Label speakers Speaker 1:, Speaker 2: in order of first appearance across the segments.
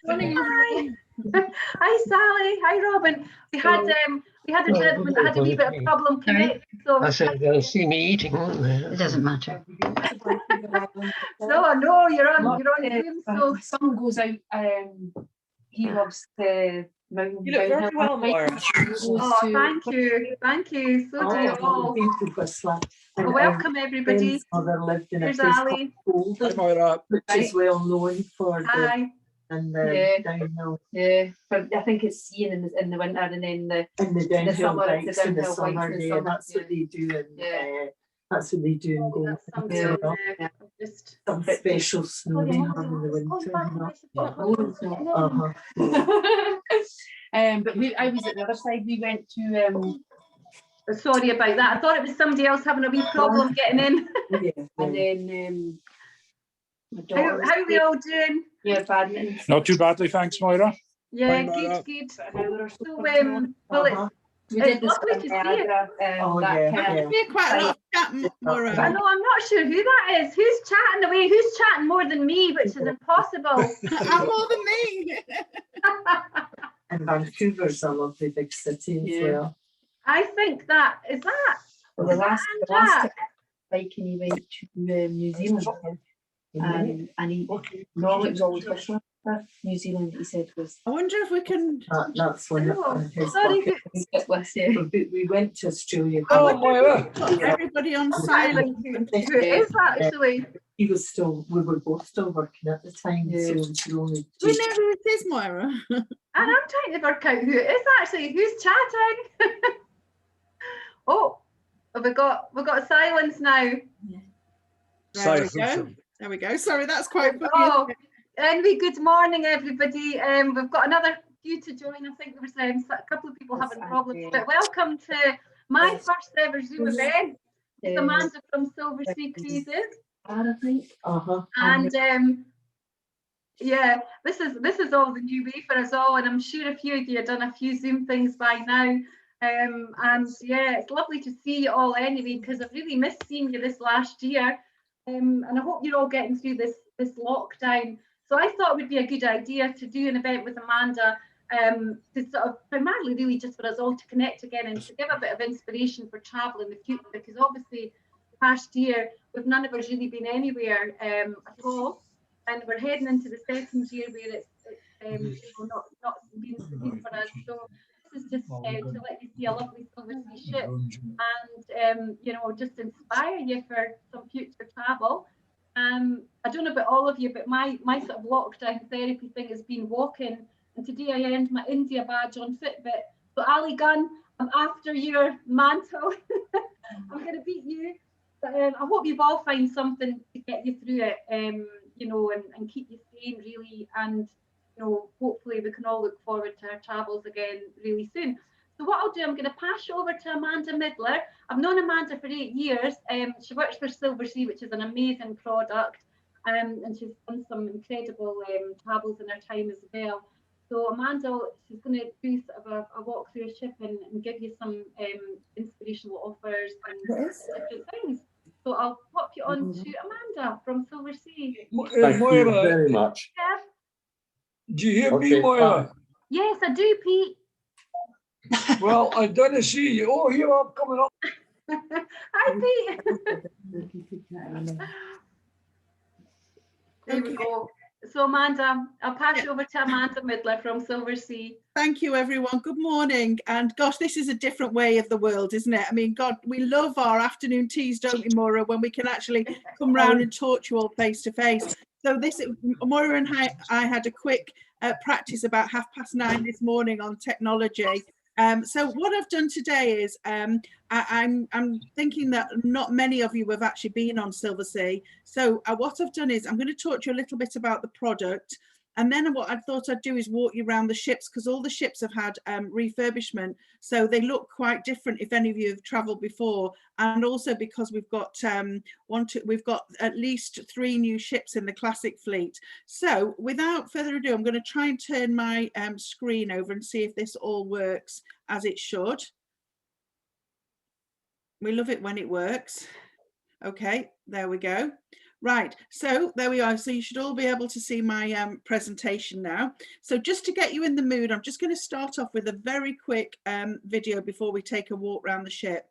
Speaker 1: Hi. Hi, Sally. Hi, Robin. We had a gentleman that had a wee bit of problem connecting. So
Speaker 2: I said they'll see me eating, won't they?
Speaker 3: It doesn't matter.
Speaker 1: no, you're on Zoom. So
Speaker 4: sun goes out. He loves the mountain.
Speaker 5: You look very well, Moira.
Speaker 1: Oh, thank you. So do you all. Well, welcome everybody. Here's Ali.
Speaker 5: Hi, Moira.
Speaker 6: Which is well known for
Speaker 1: Hi.
Speaker 6: downhill.
Speaker 4: Yeah, but I think it's skiing in the winter and then
Speaker 6: the downhill
Speaker 4: summer,
Speaker 6: bikes in the
Speaker 4: downhill
Speaker 6: summer.
Speaker 4: bikes in the
Speaker 6: Yeah,
Speaker 4: summer.
Speaker 6: that's what they do. And that's what they do in Gold.
Speaker 1: Just
Speaker 6: Some special snow they have in the winter.
Speaker 4: But I was at the other side. We went to
Speaker 1: sorry about that. I thought it was somebody else having a wee problem getting in.
Speaker 4: and then my
Speaker 1: How are we all doing?
Speaker 4: Yeah, badminton.
Speaker 5: Not too badly, thanks, Moira.
Speaker 1: Yeah,
Speaker 5: Moira.
Speaker 1: good.
Speaker 4: An hour or so.
Speaker 1: So well,
Speaker 4: we
Speaker 1: it's
Speaker 4: did this
Speaker 1: lovely to see you.
Speaker 4: you.
Speaker 3: Quite a lot of chat, Moira.
Speaker 1: I know, I'm not sure who that is. Who's chatting away? Who's chatting more than me, which is impossible.
Speaker 3: And more than me.
Speaker 6: And Vancouver's a lovely big city as well.
Speaker 1: I think that is that.
Speaker 4: Well, the last biking he went to New Zealand, and he normally it was always Whistler. New Zealand, he said, was.
Speaker 3: I wonder if we can.
Speaker 6: That's one of his
Speaker 1: Sorry,
Speaker 6: bucket. We went to Australia.
Speaker 5: Oh, Moira.
Speaker 3: Everybody on silent.
Speaker 1: Who is that actually?
Speaker 6: We were both still working at the time. So we only
Speaker 3: Do we know who it is, Moira?
Speaker 1: And I'm trying to work out who it is actually. Who's chatting? Oh, have we got silence now.
Speaker 3: There we go. Sorry, that's quite funny.
Speaker 1: Oh, anyway, good morning, everybody. We've got another few to join. I think there was a couple of people having problems, but welcome to my first ever Zoom event. It's Amanda from Silversea Cruises.
Speaker 4: I think.
Speaker 1: And yeah, this is all the new way for us all, and I'm sure a few of you have done a few Zoom things by now. And yeah, it's lovely to see you all anyway, because I've really missed seeing you this last year. And I hope you're all getting through this lockdown. So I thought it would be a good idea to do an event with Amanda, to sort of primarily really just for us all to connect again and to give a bit of inspiration for travel in the future, because obviously the past year we've none of us really been anywhere at all, and we're heading into the second year where it's not been for us. So this is just to let you see a lovely Silversea ship and just inspire you for some future travel. I don't know about all of you, but my sort of lockdown therapy thing has been walking, and today I earned my India badge on Fitbit. So Ali Gunn, I'm after your mantle. I'm going to beat you, but I hope you've all find something to get you through it, and keep you sane really, and hopefully we can all look forward to our travels again really soon. So what I'll do, I'm going to pass you over to Amanda Midler. I've known Amanda for 8 years. She works for Silversea, which is an amazing product, and she's done some incredible travels in her time as well. So Amanda, she's going to do sort of a walk through a ship and give you some inspirational offers and different things. So I'll pop you on to Amanda from Silversea.
Speaker 2: Thank you very much.
Speaker 1: Yeah.
Speaker 5: Do you hear me, Moira?
Speaker 1: Yes, I do, Pete.
Speaker 5: Well, I don't see you. Oh, here I'm coming up.
Speaker 1: Hi, Pete. There we go. So Amanda, I'll pass you over to Amanda Midler from Silversea.
Speaker 3: Thank you, everyone. Good morning. And gosh, this is a different way of the world, isn't it? I mean, God, we love our afternoon teas, don't we, Moira, when we can actually come round and talk to you all face to face. So Moira and I had a quick practice about 9:30 this morning on technology. So what I've done today is I'm thinking that not many of you have actually been on Silversea. So what I've done is I'm going to talk to you a little bit about the product. And then what I thought I'd do is walk you around the ships, because all the ships have had refurbishment. So they look quite different if any of you have travelled before. And also because we've got we've got at least 3 new ships in the classic fleet. So without further ado, I'm going to try and turn my screen over and see if this all works as it should. We love it when it works. Okay, there we go. Right, so there we are. So you should all be able to see my presentation now. So just to get you in the mood, I'm just going to start off with a very quick video before we take a walk around the ship.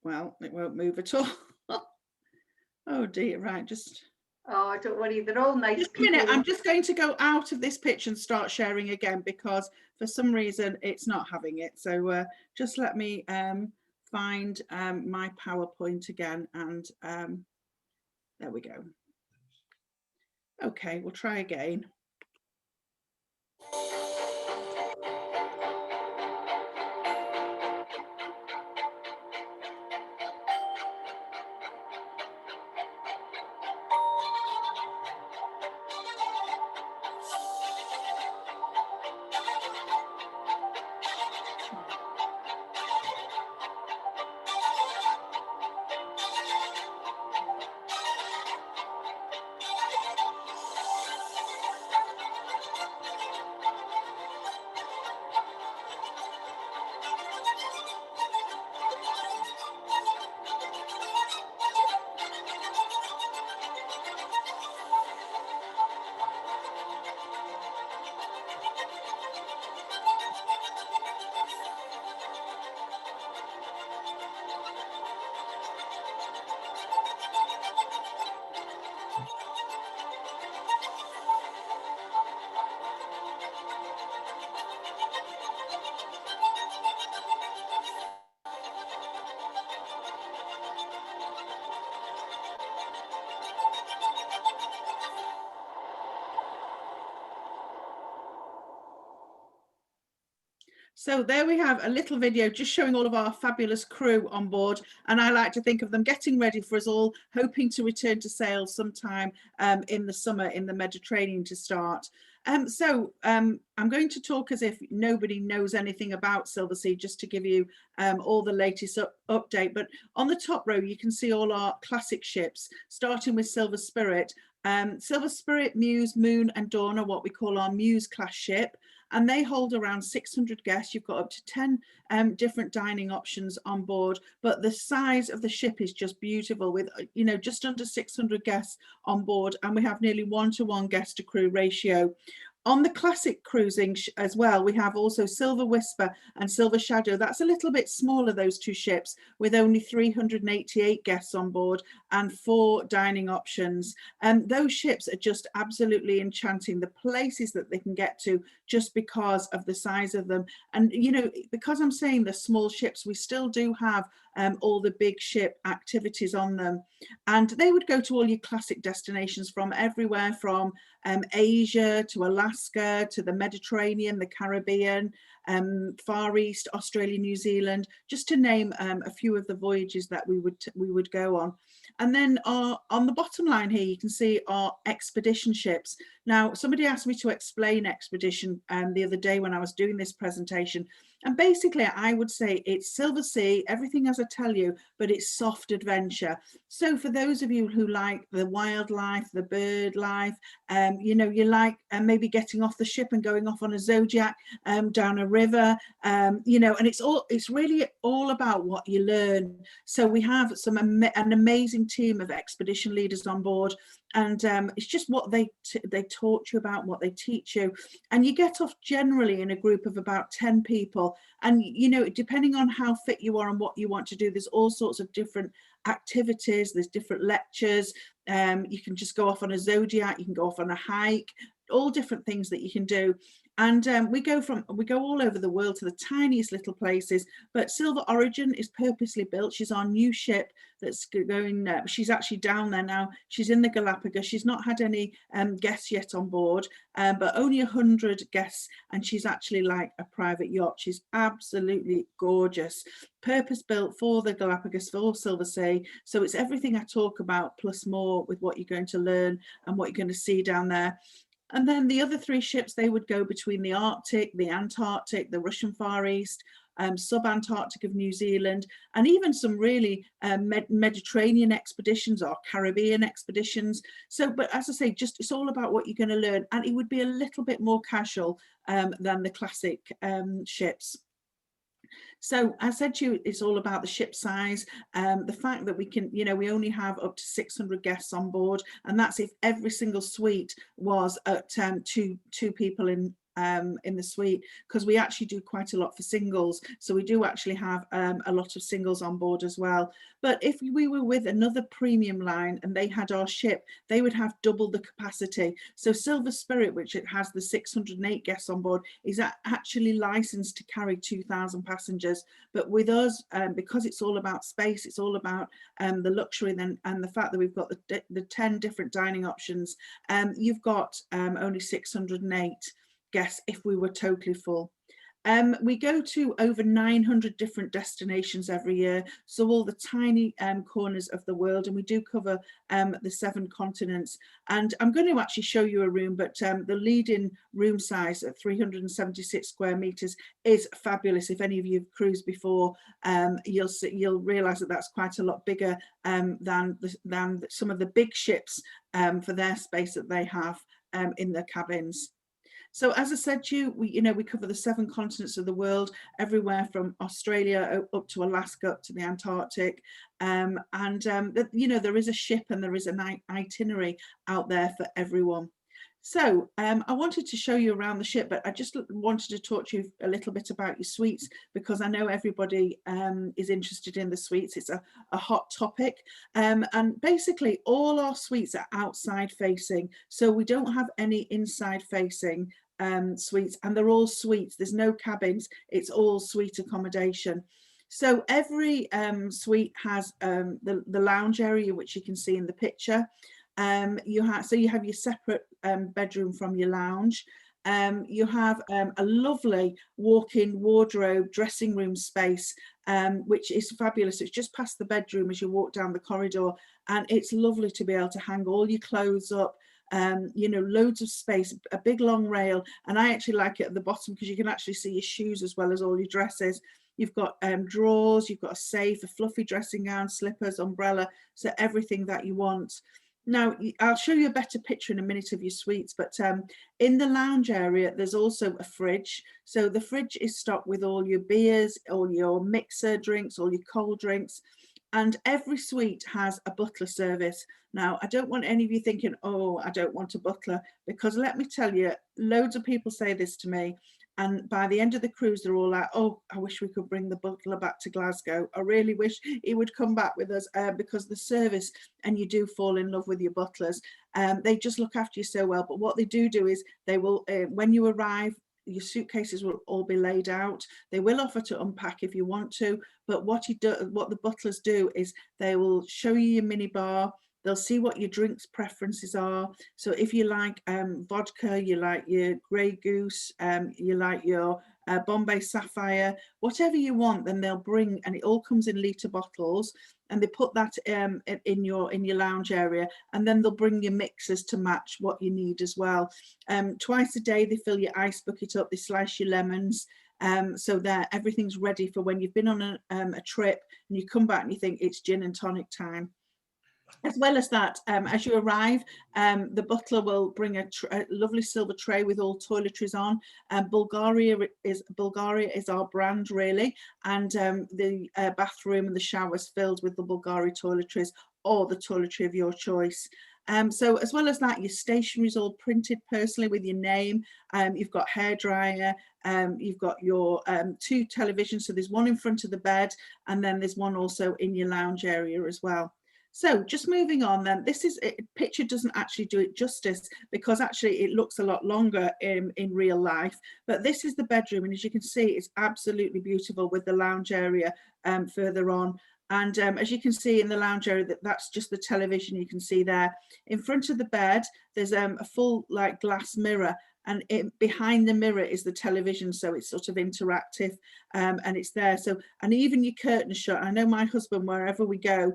Speaker 3: Well, it won't move at all. Oh dear, right, just...
Speaker 1: Oh, don't worry, they're all nice
Speaker 3: Just a
Speaker 1: people.
Speaker 3: minute, I'm just going to go out of this pitch and start sharing again because for some reason it's not having it. So just let me find my PowerPoint again, and there we go. Okay, we'll try again. So there we have a little video just showing all of our fabulous crew on board, and I like to think of them getting ready for us all, hoping to return to sail sometime in the summer in the Mediterranean to start. I'm going to talk as if nobody knows anything about Silversea, just to give you all the latest update. But on the top row, you can see all our classic ships, starting with Silver Spirit. Silver Spirit, Muse, Moon and Dawn are what we call our Muse class ship, and they hold around 600 guests. You've got up to 10 different dining options on board, but the size of the ship is just beautiful, with just under 600 guests on board, and we have nearly 1-to-1 guest to crew ratio. On the classic cruising as well, we have also Silver Whisper and Silver Shadow. That's a little bit smaller, those two ships, with only 388 guests on board and 4 dining options. Those ships are just absolutely enchanting, the places that they can get to just because of the size of them. And, because I'm saying the small ships, we still do have all the big ship activities on them. And they would go to all your classic destinations from everywhere from Asia to Alaska to the Mediterranean, the Caribbean, Far East, Australia, New Zealand, just to name a few of the voyages that we would go on. And then on the bottom line here, you can see our expedition ships. Now, somebody asked me to explain expedition the other day when I was doing this presentation. And basically, I would say it's Silversea, everything as I tell you, but it's soft adventure. So for those of you who like the wildlife, the bird life, you like maybe getting off the ship and going off on a Zodiac down a river, and it's really all about what you learn. So we have an amazing team of expedition leaders on board, and it's just what they taught you about, what they teach you, and you get off generally in a group of about 10 people. And depending on how fit you are and what you want to do, there's all sorts of different activities, there's different lectures. You can just go off on a Zodiac, you can go off on a hike, all different things that you can do. And we go all over the world to the tiniest little places. But Silver Origin is purposely built. She's our new ship that's going. She's actually down there now. She's in the Galapagos. She's not had any guests yet on board, but only 100 guests, and she's actually like a private yacht. She's absolutely gorgeous, purpose built for the Galapagos, for Silversea. So it's everything I talk about plus more, with what you're going to learn and what you're going to see down there. And then the other 3 ships, they would go between the Arctic, the Antarctic, the Russian Far East, sub-Antarctic of New Zealand, and even some really Mediterranean expeditions or Caribbean expeditions. So, but as I say, just it's all about what you're going to learn, and it would be a little bit more casual than the classic ships. So I said to you, it's all about the ship size, the fact that we can, you know, we only have up to 600 guests on board, and that's if every single suite was at two people in the suite, because we actually do quite a lot for singles. So we do actually have a lot of singles on board as well. But if we were with another premium line and they had our ship, they would have double the capacity. So Silver Spirit, which it has the 608 guests on board, is actually licensed to carry 2,000 passengers. But with us, because it's all about space, it's all about the luxury and the fact that we've got the 10 different dining options, you've got only 608 guests if we were totally full. We go to over 900 different destinations every year, so all the tiny corners of the world, and we do cover the 7 continents. And I'm going to actually show you a room, but the leading room size at 376 square meters is fabulous. If any of you have cruised before, you'll realize that that's quite a lot bigger than some of the big ships for their space that they have in their cabins. So as I said to you, we cover the 7 continents of the world, everywhere from Australia up to Alaska, up to the Antarctic. There is a ship and there is an itinerary out there for everyone. So I wanted to show you around the ship, but I just wanted to talk to you a little bit about your suites, because I know everybody is interested in the suites. It's a hot topic. And basically all our suites are outside facing. So we don't have any inside facing suites, and they're all suites. There's no cabins. It's all suite accommodation. So every suite has the lounge area, which you can see in the picture. You have your separate bedroom from your lounge. You have a lovely walk-in wardrobe dressing room space, which is fabulous. It's just past the bedroom as you walk down the corridor, and it's lovely to be able to hang all your clothes up. Loads of space, a big long rail, and I actually like it at the bottom because you can actually see your shoes as well as all your dresses. You've got drawers, you've got a safe, a fluffy dressing gown, slippers, umbrella, so everything that you want. Now, I'll show you a better picture in a minute of your suites, but in the lounge area, there's also a fridge. So the fridge is stocked with all your beers, all your mixer drinks, all your cold drinks, and every suite has a butler service. Now, I don't want any of you thinking, oh, I don't want a butler, because let me tell you, loads of people say this to me. And by the end of the cruise, they're all like, oh, I wish we could bring the butler back to Glasgow. I really wish he would come back with us, because the service, and you do fall in love with your butlers. They just look after you so well. But what they do is they will, when you arrive, your suitcases will all be laid out. They will offer to unpack if you want to, but what the butlers do is they will show you your mini bar. They'll see what your drinks preferences are. So if you like vodka, you like your Grey Goose, you like your Bombay Sapphire, whatever you want, then they'll bring, and it all comes in litre bottles, and they put that in your lounge area, and then they'll bring your mixers to match what you need as well. Twice a day they fill your ice bucket up, they slice your lemons, so that everything's ready for when you've been on a trip and you come back and you think it's gin and tonic time. As well as that, as you arrive, the butler will bring a lovely silver tray with all toiletries on. Bulgaria is our brand, really, and the bathroom and the showers filled with the Bulgari toiletries, or the toiletry of your choice. So as well as that, your stationery is all printed personally with your name. You've got hairdryer, you've got your 2 televisions. So there's one in front of the bed, and then there's one also in your lounge area as well. So just moving on then, picture doesn't actually do it justice, because actually it looks a lot longer in real life, but this is the bedroom, and as you can see, it's absolutely beautiful with the lounge area further on. And as you can see in the lounge area, that's just the television you can see there. In front of the bed, there's a full glass mirror, and behind the mirror is the television, so it's sort of interactive, and it's there. So, and even your curtains shut. I know my husband, wherever we go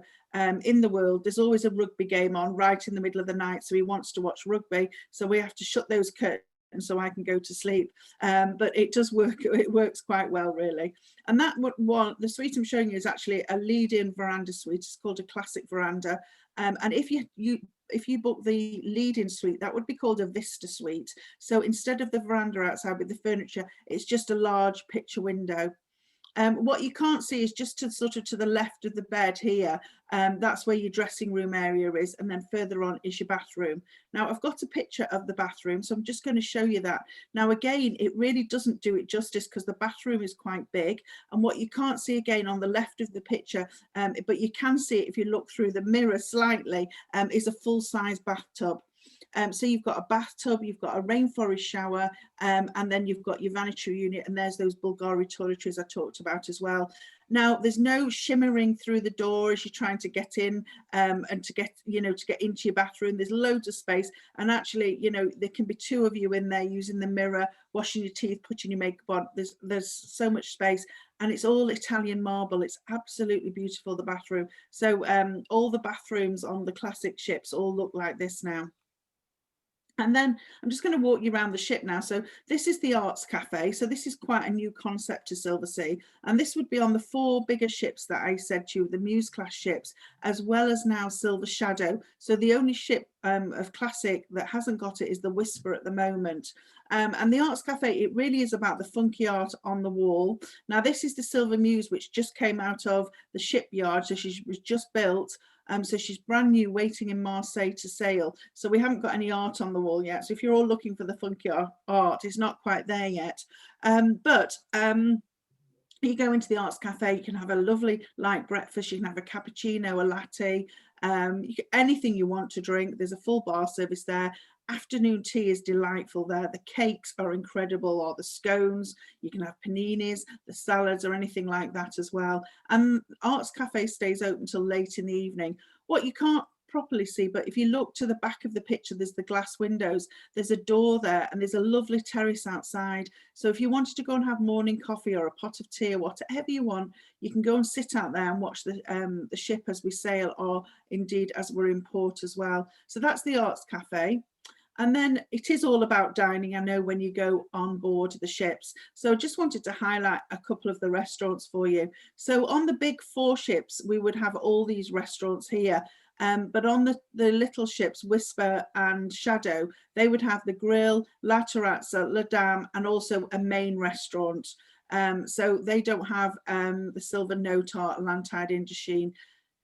Speaker 3: in the world, there's always a rugby game on right in the middle of the night, so he wants to watch rugby, so we have to shut those curtains so I can go to sleep. But it does work, it works quite well, really. And that the suite I'm showing you is actually a lead-in veranda suite. It's called a classic veranda, and if you book the lead-in suite, that would be called a vista suite. So instead of the veranda outside with the furniture, it's just a large picture window. What you can't see is just to sort of to the left of the bed here. That's where your dressing room area is, and then further on is your bathroom. Now I've got a picture of the bathroom, so I'm just going to show you that. Now again, it really doesn't do it justice because the bathroom is quite big, and what you can't see again on the left of the picture, but you can see it if you look through the mirror slightly, is a full-size bathtub. So you've got a bathtub, you've got a rainforest shower, and then you've got your vanity unit, and there's those Bulgari toiletries I talked about as well. Now there's no shimmering through the door as you're trying to get in, and to get, you know, to get into your bathroom. There's loads of space, and actually, you know, there can be 2 of you in there using the mirror, washing your teeth, putting your makeup on. There's so much space, and it's all Italian marble. It's absolutely beautiful, the bathroom. So all the bathrooms on the classic ships all look like this now. And then I'm just going to walk you around the ship now. So this is the Arts Cafe. So this is quite a new concept to Silversea. And this would be on the 4 bigger ships that I said to you, the Muse class ships, as well as now Silver Shadow. So the only ship of classic that hasn't got it is the Whisper at the moment. And the Arts Cafe, it really is about the funky art on the wall. Now this is the Silver Muse, which just came out of the shipyard. So she was just built. So she's brand new, waiting in Marseille to sail. So we haven't got any art on the wall yet. So if you're all looking for the funky art, it's not quite there yet. You go into the Arts Cafe, you can have a lovely light breakfast, you can have a cappuccino, a latte, anything you want to drink. There's a full bar service there. Afternoon tea is delightful there. The cakes are incredible, or the scones. You can have paninis, the salads, or anything like that as well. And Arts Cafe stays open till late in the evening. What you can't properly see, but if you look to the back of the picture, there's the glass windows, there's a door there, and there's a lovely terrace outside. So if you wanted to go and have morning coffee or a pot of tea or whatever you want, you can go and sit out there and watch the ship as we sail, or indeed as we're in port as well. So that's the Arts Cafe. And then it is all about dining, I know, when you go on board the ships. So I just wanted to highlight a couple of the restaurants for you. So on the big 4 ships, we would have all these restaurants here. But on the little ships, Whisper and Shadow, they would have the Grill, La Terrazza, La Dame, and also a main restaurant. So they don't have the Silver Note or Lantide Indochine.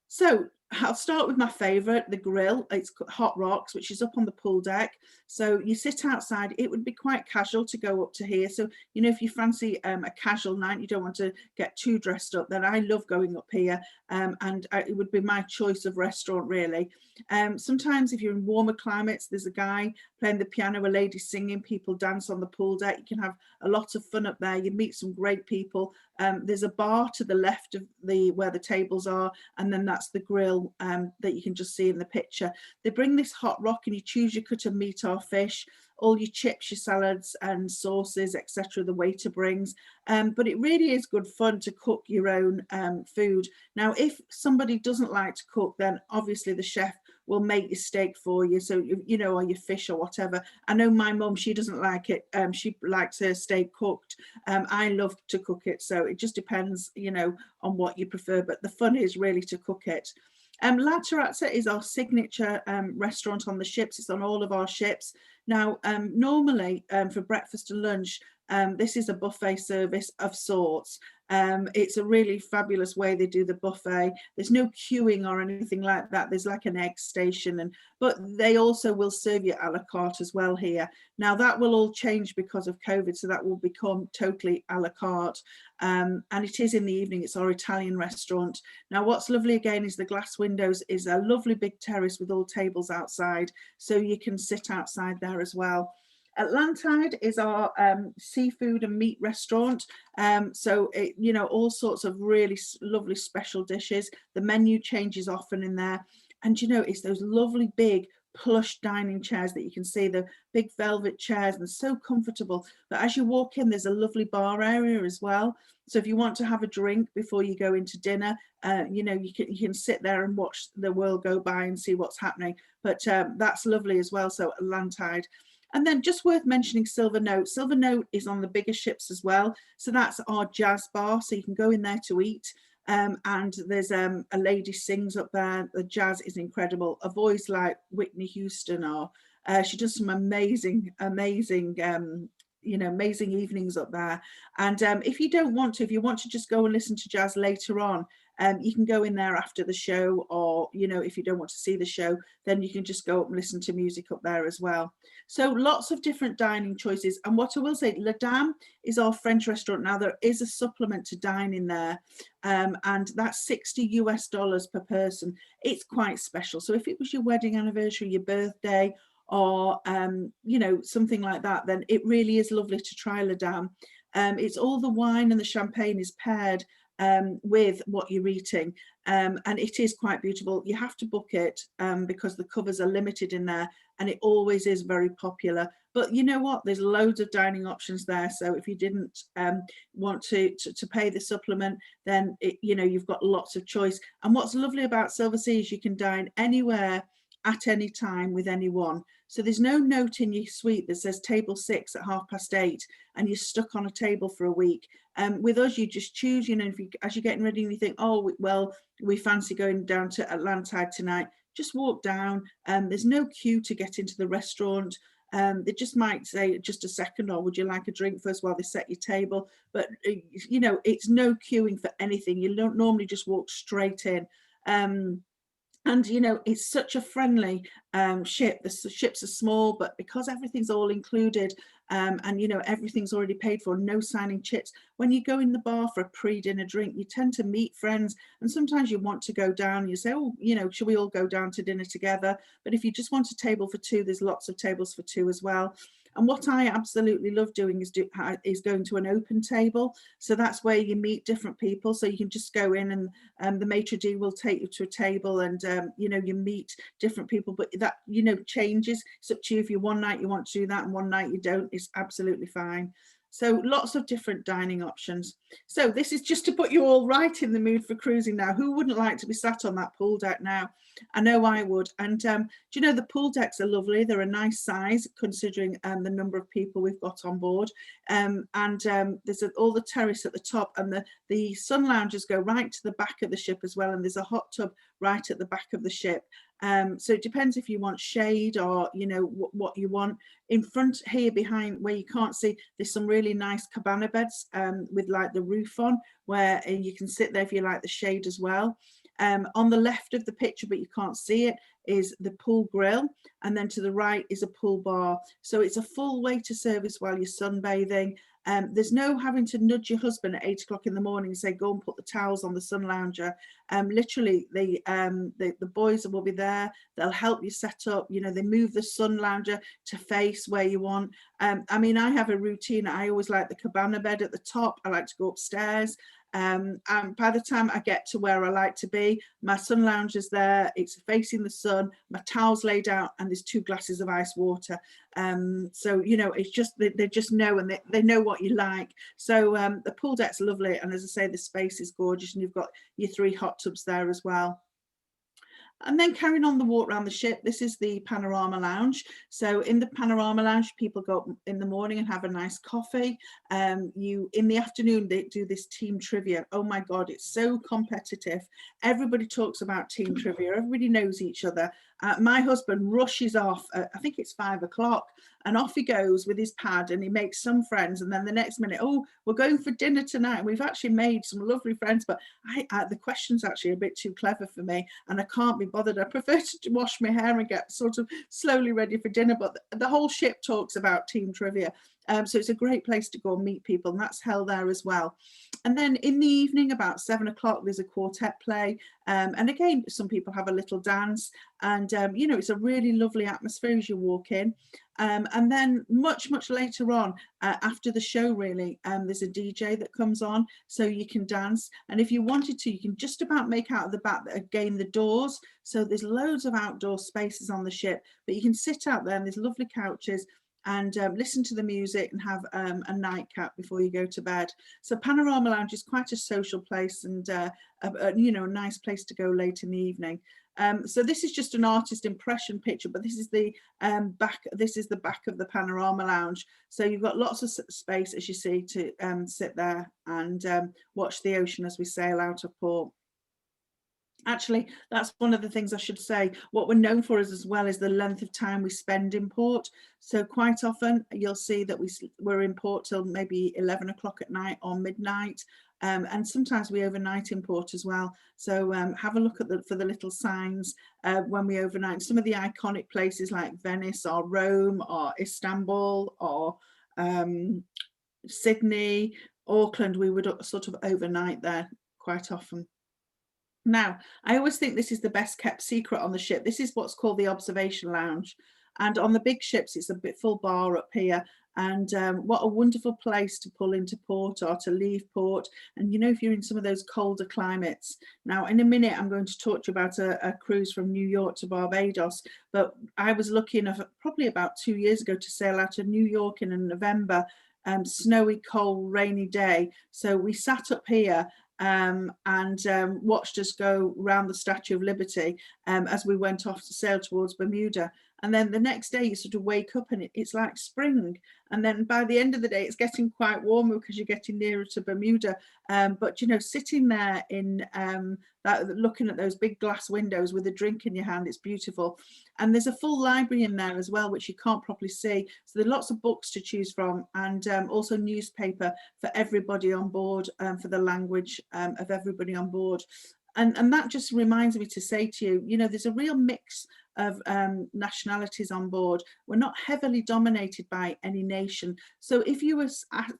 Speaker 3: So I'll start with my favourite, the Grill. It's Hot Rocks, which is up on the pool deck. So you sit outside. It would be quite casual to go up to here. So, you know, if you fancy a casual night, you don't want to get too dressed up, then I love going up here. And it would be my choice of restaurant, really. Sometimes if you're in warmer climates, there's a guy playing the piano, a lady singing, people dance on the pool deck. You can have a lot of fun up there. You meet some great people. There's a bar to the left of where the tables are, and then that's the grill that you can just see in the picture. They bring this hot rock and you choose your cut of meat or fish, all your chips, your salads and sauces, etc. the waiter brings. But it really is good fun to cook your own food. Now, if somebody doesn't like to cook, then obviously the chef will make your steak for you, so you know, or your fish or whatever. I know my mum, she doesn't like it. She likes her steak cooked. I love to cook it, so it just depends, you know, on what you prefer, but the fun is really to cook it. La Terrazza is our signature restaurant on the ships. It's on all of our ships. Now, normally for breakfast and lunch, this is a buffet service of sorts. It's a really fabulous way they do the buffet. There's no queuing or anything like that. There's like an egg station, but they also will serve you a la carte as well here. Now that will all change because of COVID, so that will become totally a la carte. And it is in the evening. It's our Italian restaurant. Now what's lovely again is the glass windows is a lovely big terrace with all tables outside, so you can sit outside there as well. Lantide is our seafood and meat restaurant. So it, you know, all sorts of really lovely special dishes. The menu changes often in there, and you know, it's those lovely big plush dining chairs that you can see, the big velvet chairs, and so comfortable. But as you walk in, there's a lovely bar area as well. So if you want to have a drink before you go into dinner, you know, you can sit there and watch the world go by and see what's happening. But that's lovely as well. So Lantide. And then just worth mentioning Silver Note. Silver Note is on the bigger ships as well. So that's our jazz bar. So you can go in there to eat. And there's a lady sings up there. The jazz is incredible. A voice like Whitney Houston, or she does some amazing you know, amazing evenings up there. And if you don't want to, if you want to just go and listen to jazz later on, you can go in there after the show, or, you know, if you don't want to see the show, then you can just go up and listen to music up there as well. So lots of different dining choices. And what I will say, La Dame is our French restaurant. Now there is a supplement to dining there, and that's $60 per person. It's quite special. So if it was your wedding anniversary, your birthday, or you know, something like that, then it really is lovely to try La Dame. It's all the wine and the champagne is paired with what you're eating, and it is quite beautiful. You have to book it because the covers are limited in there, and it always is very popular. But you know what, there's loads of dining options there, so if you didn't want to pay the supplement, then you know, you've got lots of choice. And what's lovely about Silversea is you can dine anywhere at any time with anyone. So there's no note in your suite that says table 6 at 8:30 and you're stuck on a table for a week. With us, you just choose, you know, if you, as you're getting ready and you think, oh, well, we fancy going down to Atlantide tonight, just walk down. There's no queue to get into the restaurant. They just might say just a second, or would you like a drink first while they set your table? But, you know, it's no queuing for anything. You don't normally just walk straight in. And, you know, it's such a friendly ship. The ships are small, but because everything's all included, and, you know, everything's already paid for, no signing chips. When you go in the bar for a pre-dinner drink, you tend to meet friends. And sometimes you want to go down, you say, oh, you know, should we all go down to dinner together? But if you just want a table for 2, there's lots of tables for 2 as well. And what I absolutely love doing is going to an open table. So that's where you meet different people. So you can just go in and the maitre d' will take you to a table, and you know, you meet different people. But that, you know, changes. It's up to you. If you one night you want to do that and one night you don't, it's absolutely fine. So lots of different dining options. So this is just to put you all right in the mood for cruising now. Who wouldn't like to be sat on that pool deck now? I know I would. And do you know, the pool decks are lovely. They're a nice size considering the number of people we've got on board. There's all the terrace at the top, and the sun lounges go right to the back of the ship as well. And there's a hot tub right at the back of the ship. So it depends if you want shade or, you know, what you want. In front here behind where you can't see, there's some really nice cabana beds with like the roof on, where you can sit there if you like the shade as well. On the left of the picture, but you can't see it, is the pool grill, and then to the right is a pool bar. So it's a full waiter service while you're sunbathing. There's no having to nudge your husband at 8 o'clock in the morning and say, go and put the towels on the sun lounger. Literally, the boys will be there. They'll help you set up. You know, they move the sun lounger to face where you want. I mean, I have a routine. I always like the cabana bed at the top. I like to go upstairs. And by the time I get to where I like to be, my sun lounge is there, it's facing the sun, my towel's laid out, and there's 2 glasses of ice water. So, you know, it's just, they just know, and they know what you like. So the pool deck's lovely, and as I say, the space is gorgeous, and you've got your 3 hot tubs there as well. And then carrying on the walk around the ship, this is the Panorama Lounge. So in the Panorama Lounge, people go up in the morning and have a nice coffee. In the afternoon, they do this team trivia. Oh my God, it's so competitive. Everybody talks about team trivia. Everybody knows each other. My husband rushes off, I think it's 5 o'clock, and off he goes with his pad, and he makes some friends. And then the next minute, oh, we're going for dinner tonight. And we've actually made some lovely friends, but the question's actually a bit too clever for me, and I can't be bothered. I prefer to wash my hair and get sort of slowly ready for dinner. But the whole ship talks about team trivia. So it's a great place to go and meet people, and that's held there as well. And then in the evening, about 7 o'clock, there's a quartet play. And again, some people have a little dance, and you know, it's a really lovely atmosphere as you walk in. And then much later on, after the show really, there's a DJ that comes on, so you can dance. And if you wanted to, you can just about make out of the back again the doors. So there's loads of outdoor spaces on the ship, but you can sit out there, and there's lovely couches, and listen to the music and have a nightcap before you go to bed. So Panorama Lounge is quite a social place, and you know, a nice place to go late in the evening. So this is just an artist impression picture, but this is the back. This is the back of the Panorama Lounge. So you've got lots of space, as you see, to sit there and watch the ocean as we sail out of port. Actually, that's one of the things I should say. What we're known for is, as well, is the length of time we spend in port. So quite often you'll see that we're in port till maybe 11 o'clock at night or midnight. And sometimes we overnight in port as well. So have a look at for the little signs when we overnight. Some of the iconic places like Venice or Rome or Istanbul or Sydney, Auckland, we would sort of overnight there quite often. Now, I always think this is the best kept secret on the ship. This is what's called the observation lounge. And on the big ships, it's a bit full bar up here. And what a wonderful place to pull into port or to leave port. And, you know, if you're in some of those colder climates. Now, in a minute, I'm going to talk to you about a cruise from New York to Barbados. But I was lucky enough probably about 2 years ago to sail out of New York in November, snowy, cold, rainy day. So we sat up here and watched us go round the Statue of Liberty as we went off to sail towards Bermuda. And then the next day you sort of wake up and it's like spring. And then by the end of the day, it's getting quite warmer because you're getting nearer to Bermuda. But, you know, sitting there in looking at those big glass windows with a drink in your hand, it's beautiful. And there's a full library in there as well, which you can't properly see. So there are lots of books to choose from, and also newspaper for everybody on board, for the language of everybody on board. And that just reminds me to say to you, you know, there's a real mix of nationalities on board. We're not heavily dominated by any nation. So if you were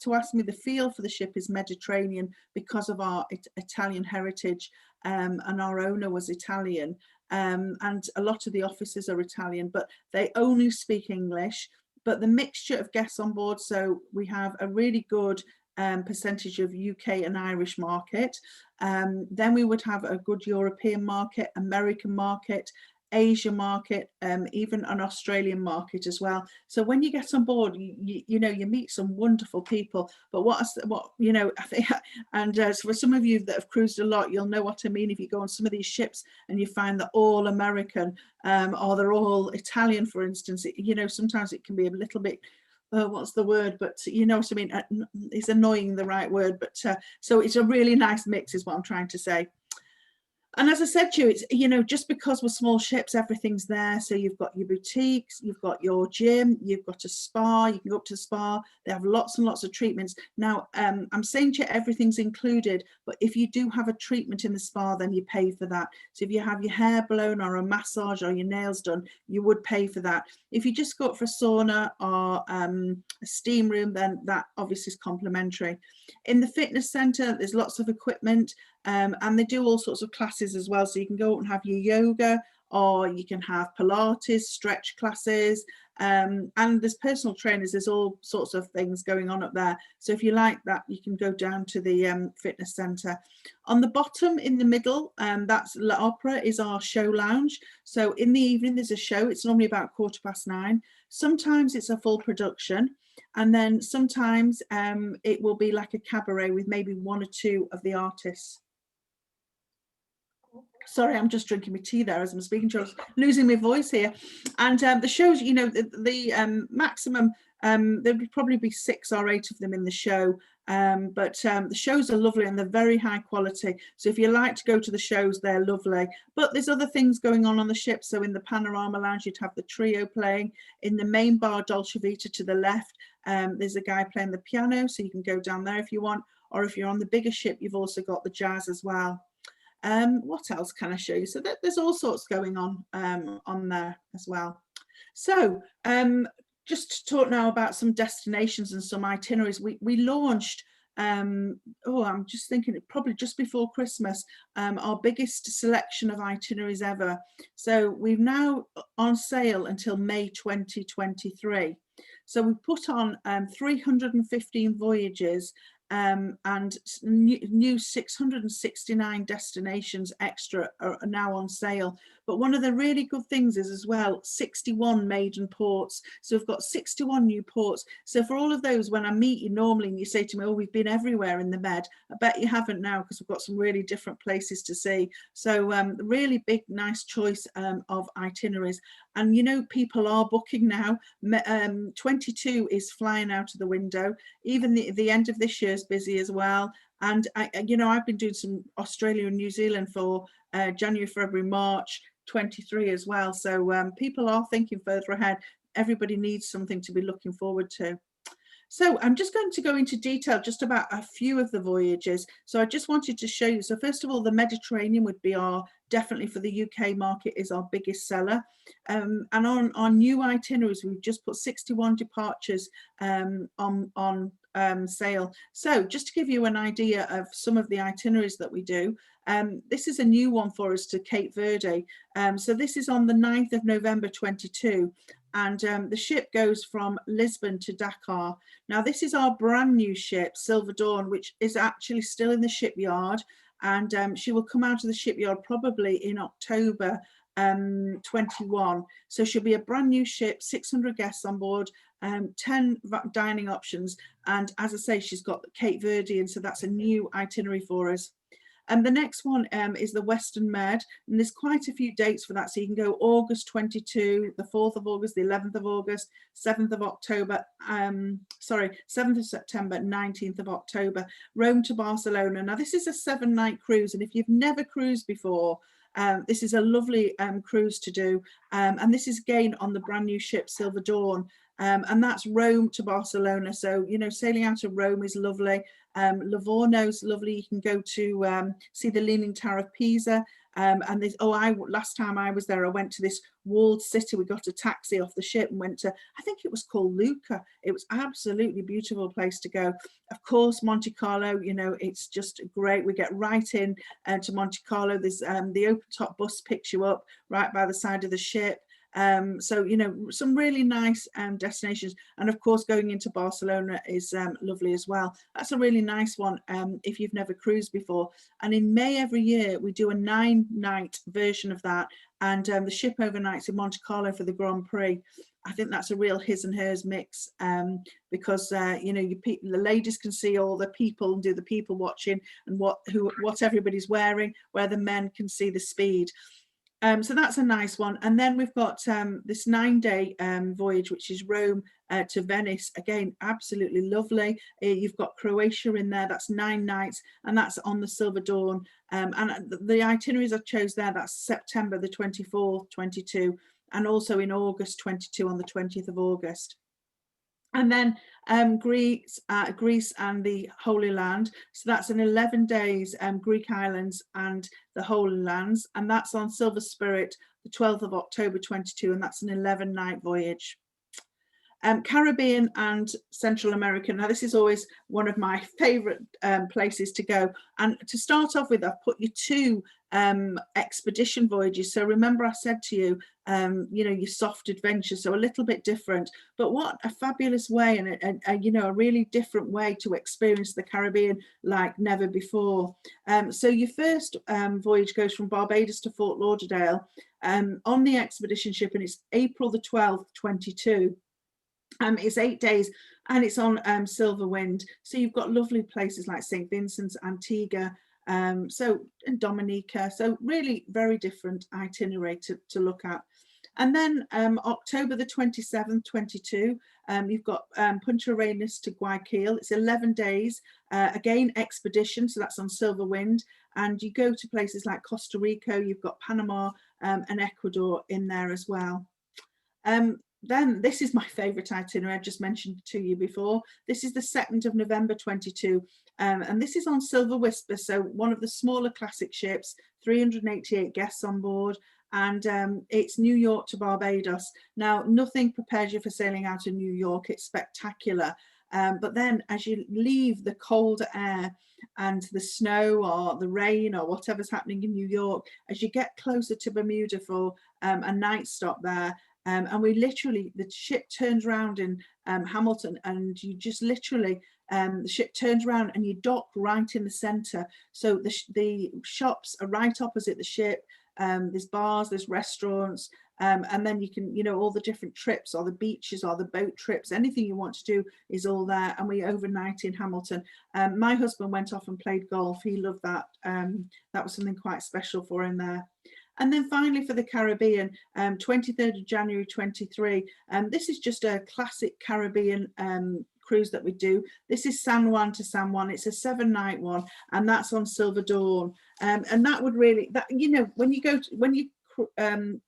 Speaker 3: to ask me, the feel for the ship is Mediterranean because of our Italian heritage, and our owner was Italian, and a lot of the officers are Italian, but they only speak English. But the mixture of guests on board, so we have a really good percentage of UK and Irish market. Then we would have a good European market, American market, Asia market, even an Australian market as well. So when you get on board, you know, you meet some wonderful people. But what you know, I think, and so for some of you that have cruised a lot, you'll know what I mean. If you go on some of these ships and you find they're all American, or they're all Italian, for instance, you know, sometimes it can be a little bit, what's the word, but you know what I mean, it's annoying the right word, but so it's a really nice mix is what I'm trying to say. And as I said to you, it's, you know, just because we're small ships, everything's there. So you've got your boutiques, you've got your gym, you've got a spa, you can go up to the spa. They have lots and lots of treatments. Now, I'm saying to you, everything's included, but if you do have a treatment in the spa, then you pay for that. So if you have your hair blown or a massage or your nails done, you would pay for that. If you just go up for a sauna or a steam room, then that obviously is complimentary. In the fitness centre, there's lots of equipment. And they do all sorts of classes as well. So you can go and have your yoga, or you can have Pilates, stretch classes, and there's personal trainers. There's all sorts of things going on up there. So if you like that, you can go down to the fitness centre. On the bottom in the middle, that's L'Opera, is our show lounge. So in the evening, there's a show. It's normally about 9:15. Sometimes it's a full production. And then sometimes it will be like a cabaret with maybe one or two of the artists. Sorry, I'm just drinking my tea there as I'm speaking to you. I was losing my voice here. And the shows, you know, the maximum, there would probably be 6 or 8 of them in the show. But the shows are lovely and they're very high quality. So if you like to go to the shows, they're lovely. But there's other things going on the ship. So in the Panorama Lounge, you'd have the trio playing. In the main bar, Dolce Vita to the left, there's a guy playing the piano. So you can go down there if you want. Or if you're on the bigger ship, you've also got the jazz as well. What else can I show you? So there's all sorts going on there as well. So just to talk now about some destinations and some itineraries. We launched, I'm just thinking probably just before Christmas, our biggest selection of itineraries ever. So we've now on sale until May 2023. So we put on 315 voyages, and new 669 destinations extra are now on sale. But one of the really good things is as well 61 maiden ports. So we've got 61 new ports. So for all of those, when I meet you normally and you say to me, oh, we've been everywhere in the Med, I bet you haven't now, because we've got some really different places to see. So really big, nice choice of itineraries. And you know, people are booking now. 22 is flying out of the window. Even the end of this year is busy as well. And you know, I've been doing some Australia and New Zealand for January, February, March 23 as well. So people are thinking further ahead. Everybody needs something to be looking forward to. So I'm just going to go into detail just about a few of the voyages. So I just wanted to show you. So first of all, the Mediterranean would be definitely for the UK market, is our biggest seller. And on our new itineraries, we've just put 61 departures on sale. So just to give you an idea of some of the itineraries that we do, this is a new one for us to Cape Verde. So this is on the 9th of November 22. And the ship goes from Lisbon to Dakar. Now, this is our brand new ship, Silver Dawn, which is actually still in the shipyard. And she will come out of the shipyard probably in October 21. So she'll be a brand new ship, 600 guests on board, 10 dining options. And as I say, she's got Cape Verde, and so that's a new itinerary for us. And the next one is the Western Med, and there's quite a few dates for that. So you can go August 22, the 4th of August, the 11th of August, 7th of October, 7th of September, 19th of October, Rome to Barcelona. Now this is a 7-night cruise, and if you've never cruised before, this is a lovely cruise to do. And this is again on the brand new ship Silver Dawn. And that's Rome to Barcelona. So, you know, sailing out of Rome is lovely. Livorno's lovely. You can go to see the Leaning Tower of Pisa. And there's, last time I was there, I went to this walled city. We got a taxi off the ship and went to, I think it was called Lucca. It was absolutely beautiful place to go. Of course, Monte Carlo, you know, it's just great. We get right in to Monte Carlo. There's the open top bus picks you up right by the side of the ship. So, you know, some really nice destinations. And of course, going into Barcelona is lovely as well. That's a really nice one if you've never cruised before. And in May every year, we do a 9-night version of that. And the ship overnights in Monte Carlo for the Grand Prix. I think that's a real his and hers mix because, you know, the ladies can see all the people and do the people watching and what everybody's wearing, where the men can see the speed. So that's a nice one. And then we've got this 9-day voyage, which is Rome to Venice. Again, absolutely lovely. You've got Croatia in there. That's 9 nights, and that's on the Silver Dawn. And the itineraries I chose there, that's September the 24th, 22, and also in August 22 on the 20th of August. And then Greece and the Holy Land. So that's an 11 days Greek islands and the Holy Lands. And that's on Silver Spirit, the 12th of October 22. And that's an 11-night voyage. Caribbean and Central America. Now, this is always one of my favorite places to go. And to start off with, I've put you 2 expedition voyages. So remember I said to you, you know, your soft adventure, so a little bit different, but what a fabulous way and you know, a really different way to experience the Caribbean like never before. So your first voyage goes from Barbados to Fort Lauderdale on the expedition ship, and it's April the 12th, 22. It's 8 days and it's on Silver Wind. So you've got lovely places like St. Vincent's, Antigua, and Dominica. So really very different itinerary to look at. And then October the 27th, 22, you've got Punta Arenas to Guayaquil. It's 11 days, again, expedition. So that's on Silver Wind. And you go to places like Costa Rica, you've got Panama and Ecuador in there as well. Then this is my favorite itinerary I just mentioned to you before. This is the 2nd of November 22, and this is on Silver Whisper, so one of the smaller classic ships, 388 guests on board, and it's New York to Barbados. Now, nothing prepares you for sailing out of New York. It's spectacular. But then as you leave the colder air and the snow or the rain or whatever's happening in New York, as you get closer to Bermuda for a night stop there, and we literally, the ship turns around in Hamilton, and you just literally, the ship turns around and you dock right in the center. So the shops are right opposite the ship. There's bars, there's restaurants, and then you can, you know, all the different trips or the beaches or the boat trips, anything you want to do is all there. And we overnight in Hamilton. My husband went off and played golf. He loved that. That was something quite special for him there. And then finally for the Caribbean, 23rd of January 23, this is just a classic Caribbean cruise that we do. This is San Juan to San Juan. It's a 7-night one, and that's on Silver Dawn. And that would really, that, you know, when you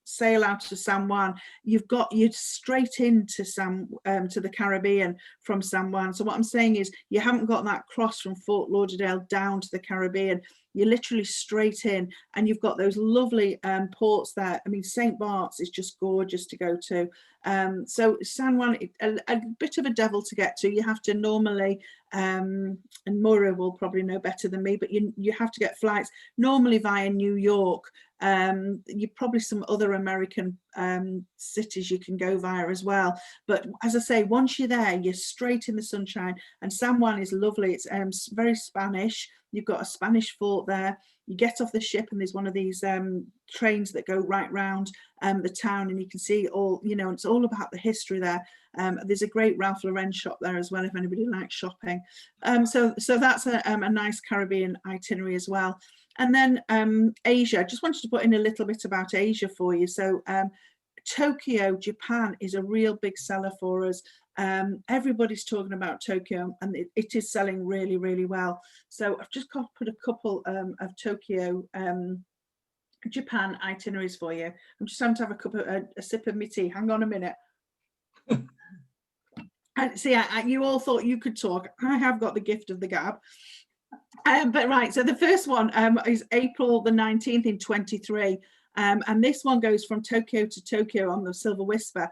Speaker 3: sail out to San Juan, you're straight into to the Caribbean from San Juan. So what I'm saying is, you haven't got that cross from Fort Lauderdale down to the Caribbean. You're literally straight in, and you've got those lovely ports there. I mean, St. Bart's is just gorgeous to go to. So San Juan, a bit of a devil to get to. You have to normally, and Moira will probably know better than me, but you have to get flights normally via New York. You probably some other American cities you can go via as well. But as I say, once you're there, you're straight in the sunshine, and San Juan is lovely. It's very Spanish. You've got a Spanish fort there. You get off the ship, and there's one of these trains that go right round the town, and you can see all, you know, it's all about the history there. There's a great Ralph Lauren shop there as well, if anybody likes shopping. So that's a nice Caribbean itinerary as well. And then Asia, I just wanted to put in a little bit about Asia for you. So Tokyo, Japan is a real big seller for us. Everybody's talking about Tokyo, and it is selling really, really well. So I've just got put a couple of Tokyo, Japan itineraries for you. I'm just having to have a sip of my tea. Hang on a minute. And see, you all thought you could talk. I have got the gift of the gab. But right, so the first one is April the 19th in 23. And this one goes from Tokyo to Tokyo on the Silver Whisper.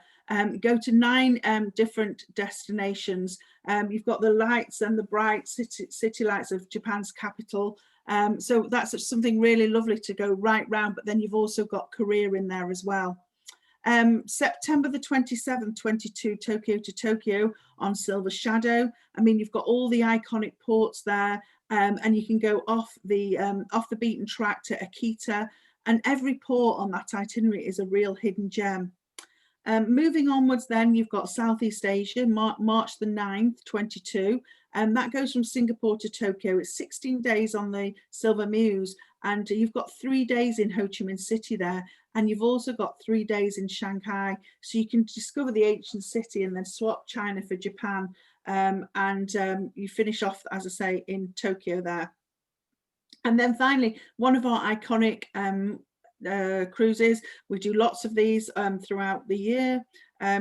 Speaker 3: Go to 9 different destinations. You've got the lights and the bright city lights of Japan's capital. So that's something really lovely to go right round, but then you've also got Korea in there as well. September the 27th, 22, Tokyo to Tokyo on Silver Shadow. I mean, you've got all the iconic ports there, and you can go off the beaten track to Akita, and every port on that itinerary is a real hidden gem. Moving onwards then, you've got Southeast Asia, March the 9th, 22, and that goes from Singapore to Tokyo. It's 16 days on the Silver Muse, and you've got 3 days in Ho Chi Minh City there, and you've also got 3 days in Shanghai, so you can discover the ancient city and then swap China for Japan, and you finish off, as I say, in Tokyo there. And then finally, one of our iconic cruises, we do lots of these throughout the year.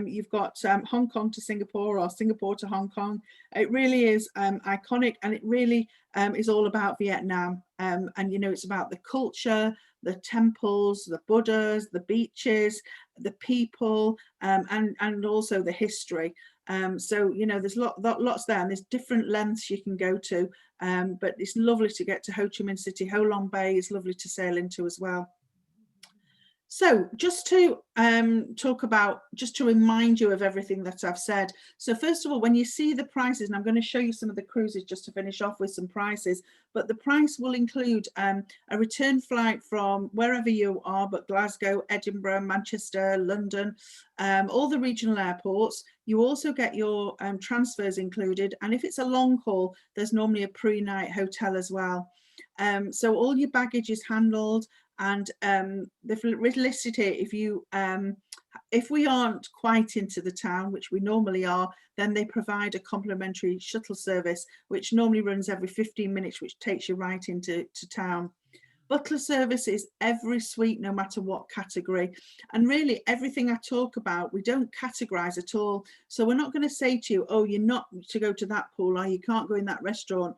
Speaker 3: You've got Hong Kong to Singapore, or Singapore to Hong Kong. It really is iconic, and it really is all about Vietnam. And you know, it's about the culture, the temples, the Buddhas, the beaches, the people, and also the history. So you know, there's lots there, and there's different lengths you can go to, but it's lovely to get to Ho Chi Minh City. Ho Long Bay is lovely to sail into as well. So just to talk about, just to remind you of everything that I've said. So first of all, when you see the prices, and I'm going to show you some of the cruises just to finish off with some prices, but the price will include a return flight from wherever you are, but Glasgow, Edinburgh, Manchester, London, all the regional airports. You also get your transfers included. And if it's a long haul, there's normally a pre-night hotel as well. So all your baggage is handled. And they've listed here, if we aren't quite into the town, which we normally are, then they provide a complimentary shuttle service, which normally runs every 15 minutes, which takes you right into town. Butler service is every suite, no matter what category. And really everything I talk about, we don't categorize at all. So we're not going to say to you, oh, you're not to go to that pool, or you can't go in that restaurant.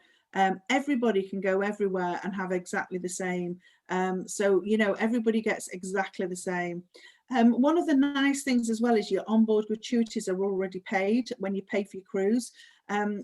Speaker 3: Everybody can go everywhere and have exactly the same. So, you know, everybody gets exactly the same. One of the nice things as well is your onboard gratuities are already paid when you pay for your cruise.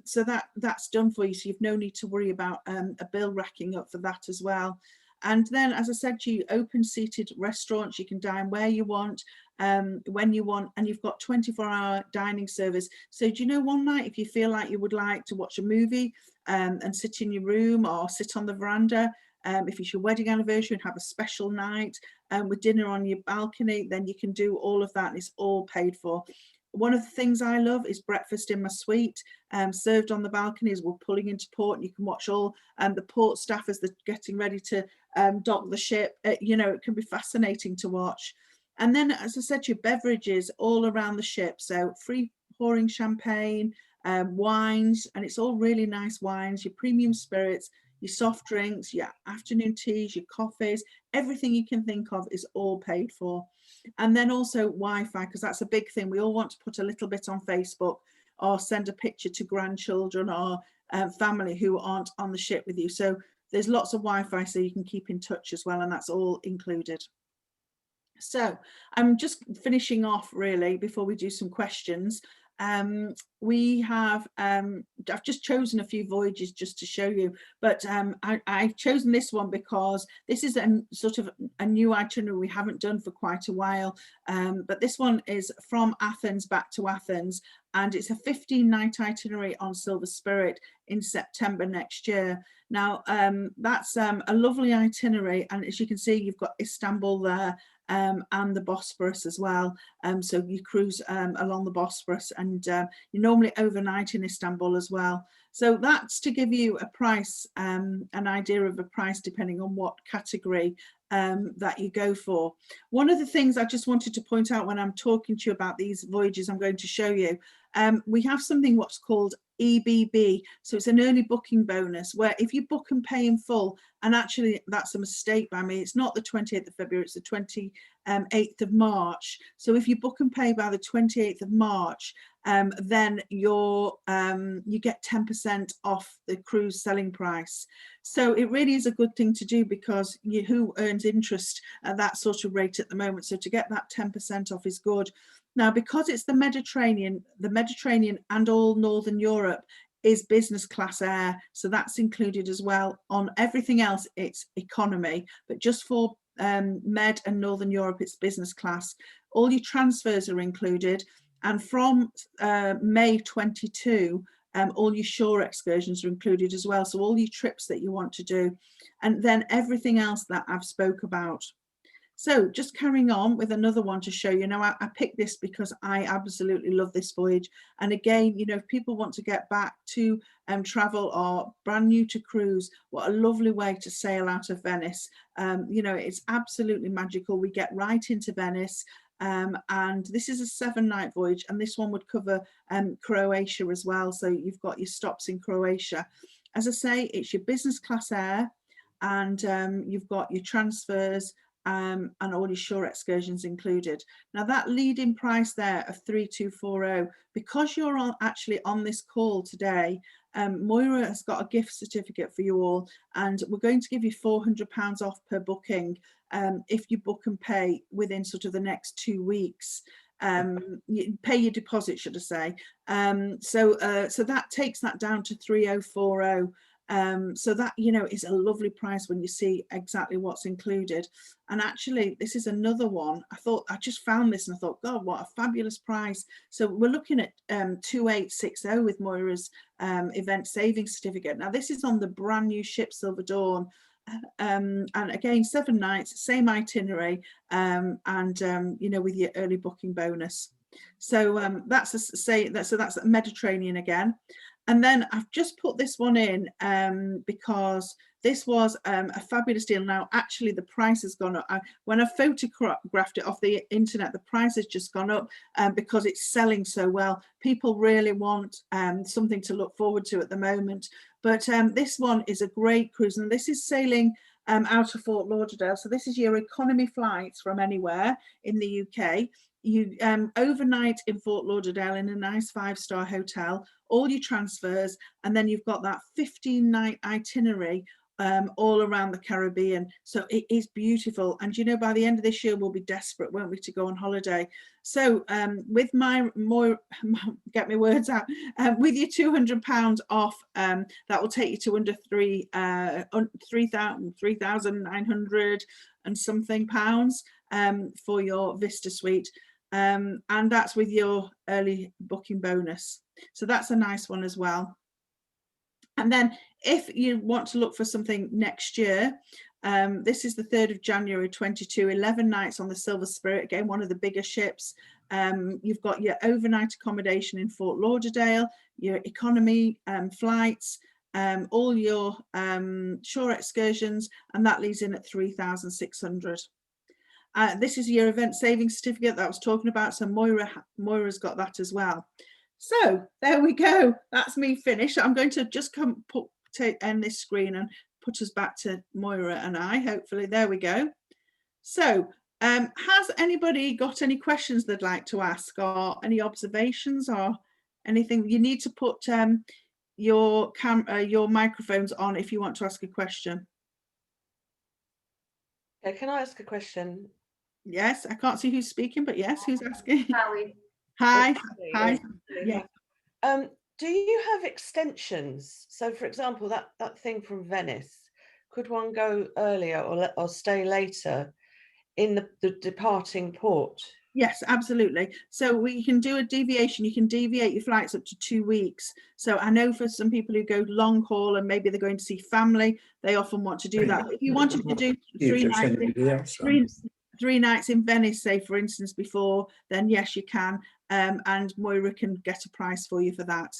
Speaker 3: So that's done for you. So you've no need to worry about a bill racking up for that as well. And then, as I said to you, open seated restaurants, you can dine where you want, when you want, and you've got 24-hour dining service. So do you know, one night, if you feel like you would like to watch a movie and sit in your room or sit on the veranda, if it's your wedding anniversary and have a special night with dinner on your balcony, then you can do all of that, and it's all paid for. One of the things I love is breakfast in my suite, served on the balcony as we're pulling into port, and you can watch all the port staff as they're getting ready to dock the ship. You know, it can be fascinating to watch. And then, as I said, your beverages all around the ship. So free pouring champagne, wines, and it's all really nice wines, your premium spirits, your soft drinks, your afternoon teas, your coffees, everything you can think of is all paid for. And then also Wi-Fi, because that's a big thing. We all want to put a little bit on Facebook or send a picture to grandchildren or family who aren't on the ship with you. So there's lots of Wi-Fi so you can keep in touch as well, and that's all included. So I'm just finishing off really before we do some questions. We have, I've just chosen a few voyages just to show you, but I've chosen this one because this is a sort of a new itinerary we haven't done for quite a while. But this one is from Athens back to Athens, and it's a 15-night itinerary on Silver Spirit in September next year. Now, that's a lovely itinerary, and as you can see, you've got Istanbul there, and the Bosphorus as well. So you cruise along the Bosphorus, and you normally overnight in Istanbul as well. So that's to give you a price, an idea of a price depending on what category that you go for. One of the things I just wanted to point out when I'm talking to you about these voyages I'm going to show you, we have something what's called EBB, so it's an early booking bonus, where if you book and pay in full, and actually that's a mistake by me, it's not the 28th of February, it's the 28th of March. So if you book and pay by the 28th of March, then you get 10% off the cruise selling price. So it really is a good thing to do, because who earns interest at that sort of rate at the moment? So to get that 10% off is good. Now, because it's the Mediterranean and all Northern Europe is business class air, so that's included as well. On everything else, it's economy, but just for Med and Northern Europe, it's business class. All your transfers are included, and from May 22, all your shore excursions are included as well. So all your trips that you want to do, and then everything else that I've spoke about. So just carrying on with another one to show you. Now, I picked this because I absolutely love this voyage. And again, you know, if people want to get back to travel or brand new to cruise, what a lovely way to sail out of Venice. You know, it's absolutely magical. We get right into Venice. And this is a 7-night voyage, and this one would cover Croatia as well. So you've got your stops in Croatia. As I say, it's your business class air, and you've got your transfers, and all your shore excursions included. Now that lead-in price there of 3240, because you're actually on this call today, Moira has got a gift certificate for you all, and we're going to give you £400 off per booking if you book and pay within sort of the next 2 weeks. You pay your deposit, should I say. So that takes that down to 3040. So that, you know, is a lovely price when you see exactly what's included. And actually, this is another one. I just found this and I thought, God, what a fabulous price. So we're looking at 2860 with Moira's event savings certificate. Now, this is on the brand new ship Silver Dawn. And again, 7 nights, same itinerary, and you know, with your early booking bonus. So that's that's Mediterranean again. And then I've just put this one in because this was a fabulous deal. Now, actually, the price has gone up. When I photographed it off the internet, the price has just gone up because it's selling so well. People really want something to look forward to at the moment. But this one is a great cruise, and this is sailing out of Fort Lauderdale. So this is your economy flights from anywhere in the UK. You overnight in Fort Lauderdale in a nice 5-star hotel, all your transfers, and then you've got that 15-night itinerary all around the Caribbean. So it is beautiful. And you know, by the end of this year, we'll be desperate, won't we, to go on holiday. So with get my words out, with your £200 off, that will take you to under 3,900 and something pounds for your Vista Suite. And that's with your early booking bonus. So that's a nice one as well. And then if you want to look for something next year, this is the 3rd of January 22, 11 nights on the Silver Spirit, again, one of the bigger ships. You've got your overnight accommodation in Fort Lauderdale, your economy flights, all your shore excursions, and that leaves in at 3,600. This is your event savings certificate that I was talking about. So Moira's got that as well. So there we go. That's me finished. I'm going to just end this screen and put us back to Moira and I, hopefully. There we go. So has anybody got any questions they'd like to ask, or any observations, or anything? You need to put your microphones on if you want to ask a question.
Speaker 7: Okay, can I ask a question?
Speaker 3: Yes, I can't see who's speaking, but yes, who's asking?
Speaker 1: Sally.
Speaker 3: Hi.
Speaker 7: Okay,
Speaker 3: Hi.
Speaker 7: yeah. Do you have extensions? So, for example, that thing from Venice, could one go earlier or stay later in the departing port?
Speaker 3: Yes, absolutely. So we can do a deviation. You can deviate your flights up to 2 weeks. So I know for some people who go long haul and maybe they're going to see family, they often want to do that. If you wanted to do 3 nights, three nights in Venice, say for instance, before, then yes, you can. And Moira can get a price for you for that.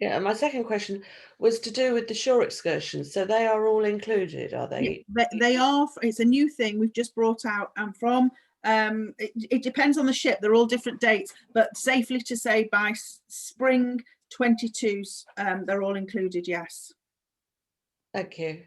Speaker 7: Yeah, and my second question was to do with the shore excursions. So they are all included, are they?
Speaker 3: Yeah, they are. It's a new thing we've just brought out, and from it depends on the ship. They're all different dates, but safely to say by spring 22, they're all included. Yes.
Speaker 7: Thank you.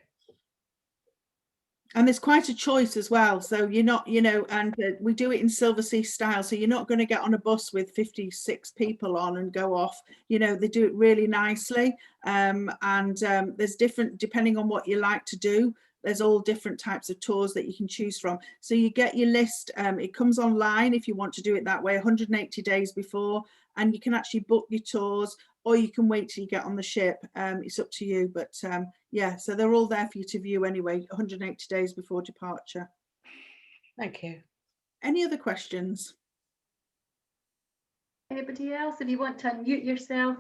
Speaker 3: And there's quite a choice as well. So you're not, and we do it in Silversea style. So you're not going to get on a bus with 56 people on and go off. They do it really nicely. There's different, depending on what you like to do, there's all different types of tours that you can choose from. So you get your list. It comes online if you want to do it that way, 180 days before, and you can actually book your tours, or you can wait till you get on the ship. It's up to you, but yeah, so they're all there for you to view anyway, 180 days before departure.
Speaker 7: Thank you.
Speaker 3: Any other questions?
Speaker 1: Anybody else? If you want to unmute yourself.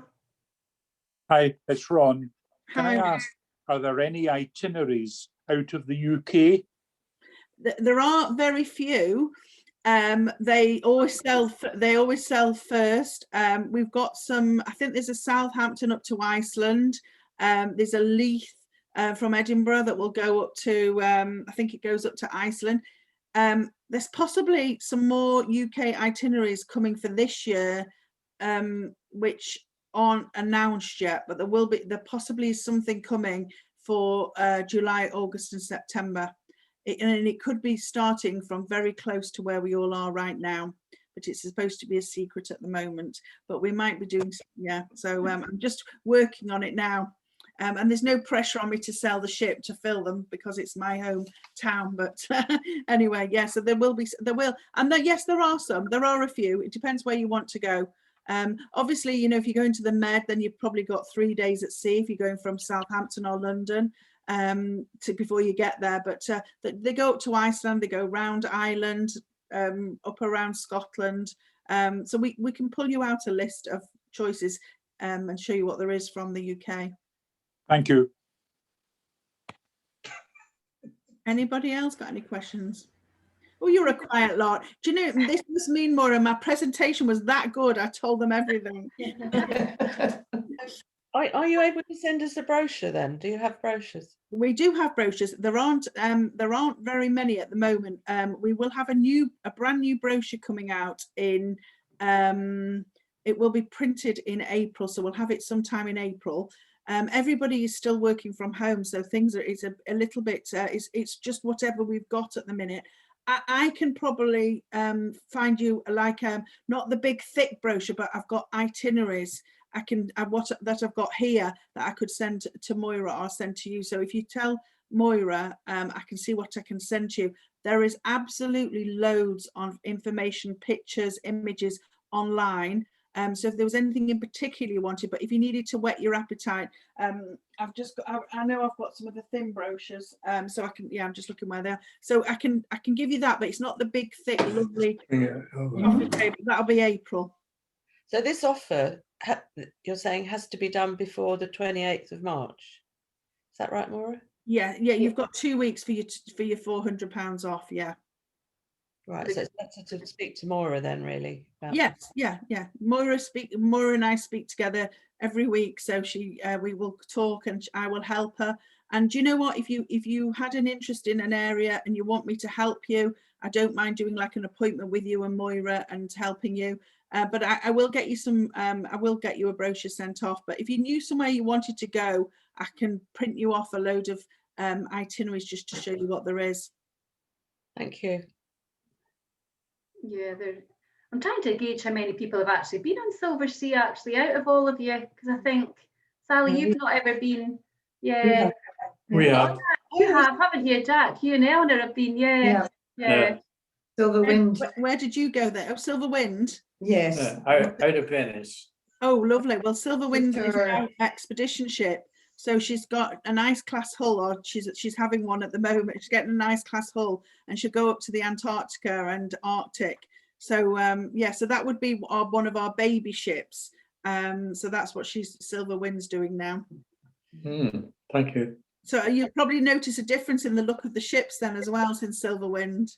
Speaker 8: Hi, it's Ron. Can
Speaker 3: Hi.
Speaker 8: I ask, are there any itineraries out of the UK?
Speaker 3: There are very few. They always sell first. We've got some, I think there's a Southampton up to Iceland. There's a Leith from Edinburgh that will go up to, I think it goes up to Iceland. There's possibly some more UK itineraries coming for this year, which aren't announced yet, but there possibly is something coming for July, August and September. And it could be starting from very close to where we all are right now, but it's supposed to be a secret at the moment, but we might be doing, yeah. So I'm just working on it now. And there's no pressure on me to sell the ship to fill them because it's my hometown. But anyway, yeah, so there will, and yes, there are a few. It depends where you want to go. Obviously, if you're going to the Med, then you've probably got 3 days at sea if you're going from Southampton or London before you get there. But they go up to Iceland, they go round Ireland, up around Scotland. So we can pull you out a list of choices and show you what there is from the UK.
Speaker 8: Thank you.
Speaker 3: Anybody else got any questions? Oh, you're a quiet lot. Do you know, this must mean, Moira, my presentation was that good. I told them everything.
Speaker 7: Are you able to send us a brochure then? Do you have brochures?
Speaker 3: We do have brochures. There aren't very many at the moment. We will have a brand new brochure coming out in, it will be printed in April. So we'll have it sometime in April. Everybody is still working from home, so things are, it's a little bit, it's just whatever we've got at the minute. I can probably find you like not the big thick brochure, but I've got itineraries that I've got here that I could send to Moira or send to you. So if you tell Moira, I can see what I can send you. There is absolutely loads of information, pictures, images online. So if there was anything in particular you wanted, but if you needed to whet your appetite, I know I've got some of the thin brochures, so I can, yeah, I'm just looking where they are. So I can give you that, but it's not the big, thick, lovely coffee table. That'll be April.
Speaker 7: So this offer, you're saying, has to be done before the 28th of March. Is that right, Moira?
Speaker 3: Yeah, you've got 2 weeks for your £400 off. Yeah.
Speaker 7: Right, so it's better to speak to Moira then, really.
Speaker 3: Yes, yeah. Moira and I speak together every week, so we will talk and I will help her. And do you know what? If you had an interest in an area and you want me to help you, I don't mind doing like an appointment with you and Moira and helping you. But I will get you some, I will get you a brochure sent off. But if you knew somewhere you wanted to go, I can print you off a load of itineraries just to show you what there is.
Speaker 7: Thank you.
Speaker 1: Yeah, I'm trying to gauge how many people have actually been on Silversea, actually, out of all of you, because I think, Sally, you've not ever been. Yeah.
Speaker 2: We have.
Speaker 1: You have, haven't you, Jack? You and Eleanor have been, yeah.
Speaker 6: Silver Wind.
Speaker 3: Where did you go there? Oh, Silver Wind?
Speaker 6: Yes.
Speaker 2: Out of Venice.
Speaker 3: Oh, lovely. Well, Silver Wind is
Speaker 6: Sure.
Speaker 3: an expedition ship. So she's got a nice class hull, or she's having one at the moment. She's getting a nice class hull, and she'll go up to the Antarctica and Arctic. So yeah, so that would be one of our baby ships. So that's what Silver Wind's doing now.
Speaker 2: Thank you.
Speaker 3: So you'll probably notice a difference in the look of the ships then as well since Silver Wind.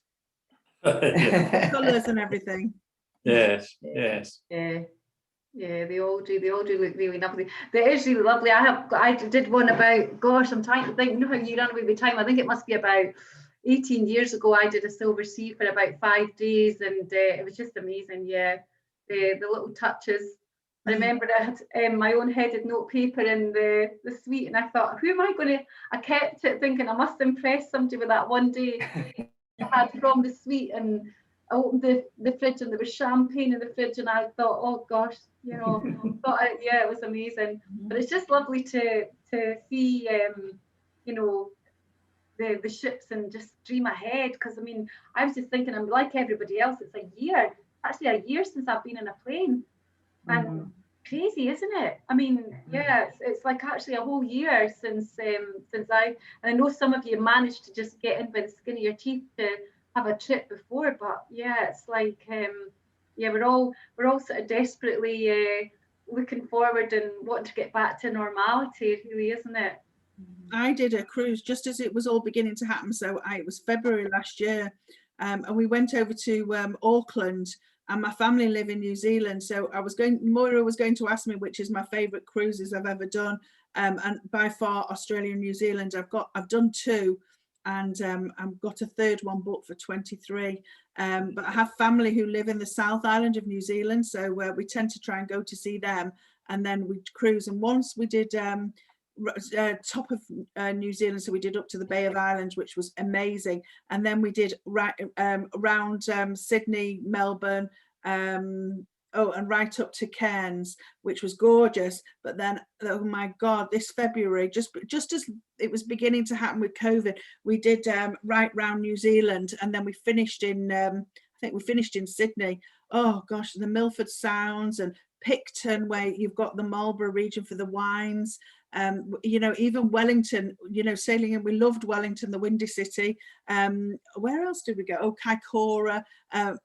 Speaker 2: Yeah.
Speaker 3: Colours and everything.
Speaker 2: Yes.
Speaker 1: Yeah, they all do look really lovely. It is really lovely. I did one about, gosh, I'm trying to think, you know how you run away with time. I think it must be about 18 years ago. I did a Silversea for about 5 days, and it was just amazing. Yeah, the little touches. I remember I had my own headed note paper in the suite, and I thought, who am I going to? I kept it thinking I must impress somebody with that one day I had from the suite, and I opened the fridge and there was champagne in the fridge, and I thought, oh gosh, you know, yeah, it was amazing. But it's just lovely to see, you know, the ships and just dream ahead. Because I mean, I was just thinking, I'm like everybody else. It's a year since I've been in a plane, and crazy, isn't it? I mean, yeah, it's like actually a whole year since and I know some of you managed to just get in by the skin of your teeth to have a trip before, but yeah, it's like yeah, we're all sort of desperately looking forward and wanting to get back to normality, really, isn't it?
Speaker 3: I did a cruise just as it was all beginning to happen. So it was February last year, and we went over to Auckland, and my family live in New Zealand. So Moira was going to ask me which is my favourite cruises I've ever done, and by far Australia and New Zealand. I've done 2. And I've got a 3rd one booked for 23. But I have family who live in the South Island of New Zealand, so we tend to try and go to see them, and then we cruise. And once we did top of New Zealand, so we did up to the Bay of Islands, which was amazing, and then we did around Sydney, Melbourne, and right up to Cairns, which was gorgeous. But then, oh my God, this February, just as it was beginning to happen with COVID, we did right round New Zealand, and then we finished in, I think we finished in Sydney. Oh gosh, the Milford Sounds and Picton, where you've got the Marlborough region for the wines. You know, even Wellington, you know, sailing in, we loved Wellington, the Windy City. Where else did we go? Oh, Kaikoura, and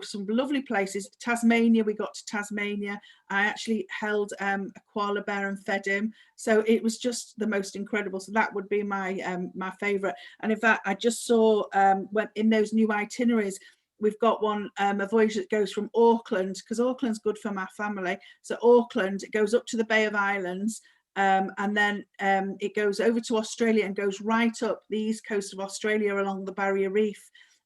Speaker 3: some lovely places. Tasmania, we got to Tasmania. I actually held a koala bear and fed him. So it was just the most incredible. So that would be my my favourite. And in fact, I just saw when in those new itineraries, we've got one, a voyage that goes from Auckland, because Auckland's good for my family. So Auckland, it goes up to the Bay of Islands, and then it goes over to Australia and goes right up the east coast of Australia along the Barrier Reef,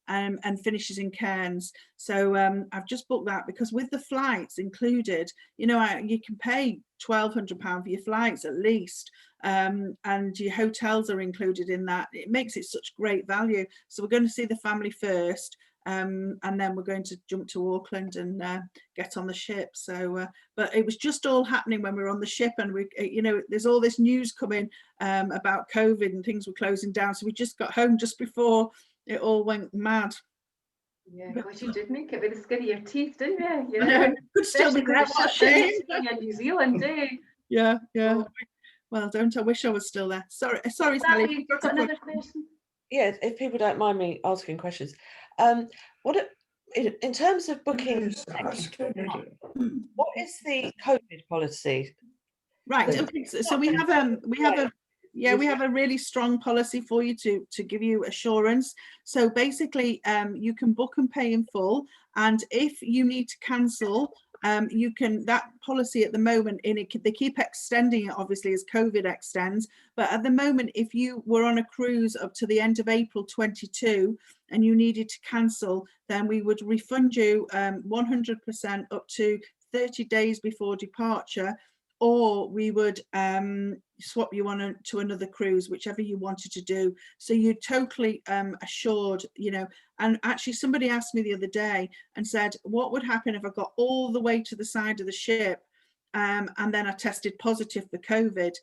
Speaker 3: and finishes in Cairns. So I've just booked that, because with the flights included, you know, you can pay £1,200 for your flights at least, and your hotels are included in that. It makes it such great value. So we're going to see the family first, and then we're going to jump to Auckland and get on the ship. So but it was just all happening when we were on the ship, and we, you know, there's all this news coming about COVID and things were closing down, so we just got home just before it all went mad.
Speaker 1: Yeah, gosh, you did make it with the skin of your teeth, didn't you?
Speaker 3: Yeah, I know, could still be there.
Speaker 1: In New Zealand, eh?
Speaker 3: Yeah. Well, don't I wish I was still there. Sorry, Sally.
Speaker 1: You've got another question?
Speaker 7: Yeah, if people don't mind me asking questions, in terms of booking, what is the COVID policy?
Speaker 3: Right. Okay, so we have a really strong policy for you to give you assurance. So basically, you can book and pay in full, and if you need to cancel, you can, that policy at the moment, they keep extending it obviously as COVID extends, but at the moment, if you were on a cruise up to the end of April 22 and you needed to cancel, then we would refund you 100% up to 30 days before departure, or we would swap you on to another cruise, whichever you wanted to do. So you're totally assured, you know. And actually somebody asked me the other day and said, what would happen if I got all the way to the side of the ship and then I tested positive for COVID?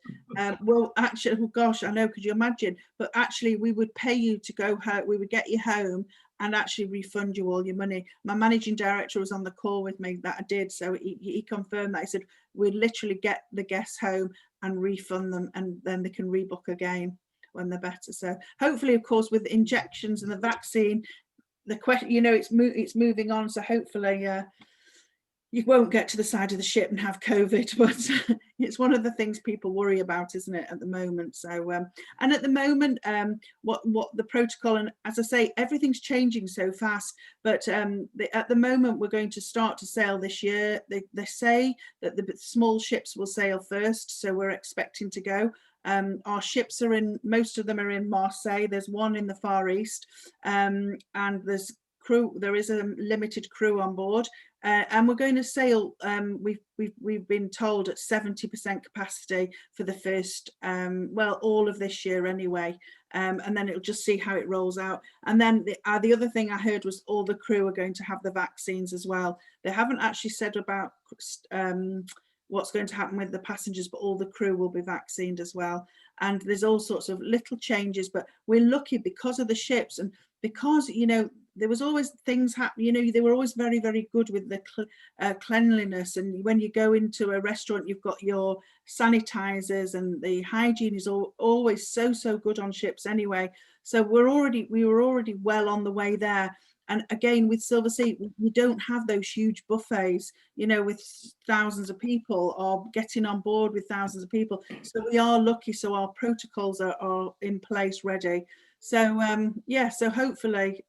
Speaker 3: Well, actually, oh gosh, I know, could you imagine? But actually we would pay you to go home, we would get you home and actually refund you all your money. My managing director was on the call with me that I did, so he confirmed that. He said we'd literally get the guests home and refund them, and then they can rebook again when they're better. So hopefully, of course, with the injections and the vaccine, the question, you know, it's moving on. So hopefully you won't get to the side of the ship and have COVID, but it's one of the things people worry about, isn't it, at the moment? So, and at the moment, what the protocol, and as I say, everything's changing so fast, but at the moment, we're going to start to sail this year. They say that the small ships will sail first, so we're expecting to go. Our ships are in, most of them are in Marseille. There's one in the Far East, and there's crew, there is a limited crew on board. And we're going to sail, we've been told, at 70% capacity for the first, well, all of this year anyway, and then it'll just see how it rolls out. And then the other thing I heard was all the crew are going to have the vaccines as well. They haven't actually said about what's going to happen with the passengers, but all the crew will be vaccinated as well. And there's all sorts of little changes, but we're lucky because of the ships, and because, you know, there was always things happen, you know, they were always very, very good with the cleanliness. And when you go into a restaurant, you've got your sanitizers, and the hygiene is always so good on ships anyway. So we were already well on the way there. And again, with Silversea, we don't have those huge buffets, you know, with thousands of people, or getting on board with thousands of people. So we are lucky. So our protocols are in place, ready. So yeah, so hopefully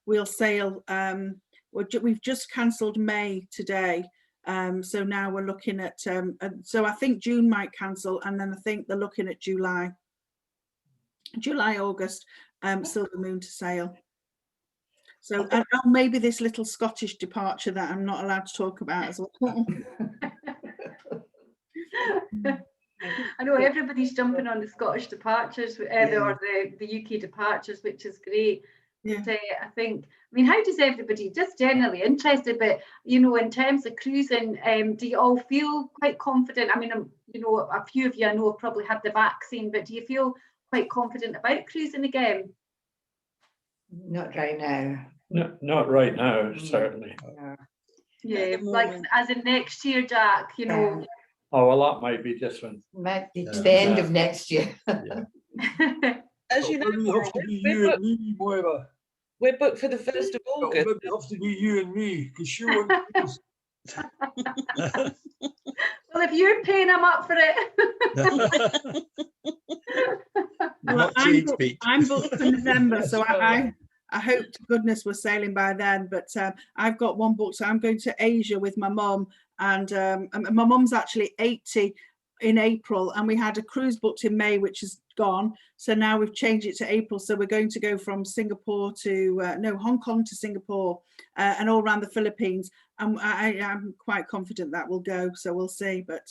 Speaker 3: we'll sail. We've just cancelled May today. So now we're looking at, so I think June might cancel, and then I think they're looking at July, August, Silver Moon to sail. So and maybe this little Scottish departure that I'm not allowed to talk about as well.
Speaker 1: I know everybody's jumping on the Scottish departures, or the UK departures, which is great. Yeah. But, I think, I mean, how does everybody, just generally interested, but, you know, in terms of cruising, do you all feel quite confident? I mean, you know, a few of you I know have probably had the vaccine, but do you feel quite confident about cruising again?
Speaker 6: Not right now.
Speaker 2: No, not right now, certainly.
Speaker 6: No.
Speaker 1: Yeah, like as in next year, Jack, you know.
Speaker 2: Oh, well, that might be different.
Speaker 6: Might be to the end of next year.
Speaker 7: As you know,
Speaker 5: It'll have to be you and me, Moira.
Speaker 7: we're booked for the 1st of
Speaker 5: It'll
Speaker 7: August.
Speaker 5: maybe have to be you and me, because she won't.
Speaker 1: Well, if you're paying, I'm up for it.
Speaker 3: Well, I'm booked for November, so I hope to goodness we're sailing by then. But I've got one booked, so I'm going to Asia with my mum, and my mum's actually 80 in April, and we had a cruise booked in May, which is gone. So now we've changed it to April. So we're going to go from Singapore to Hong Kong to Singapore, and all around the Philippines. And I'm quite confident that will go. So we'll see. But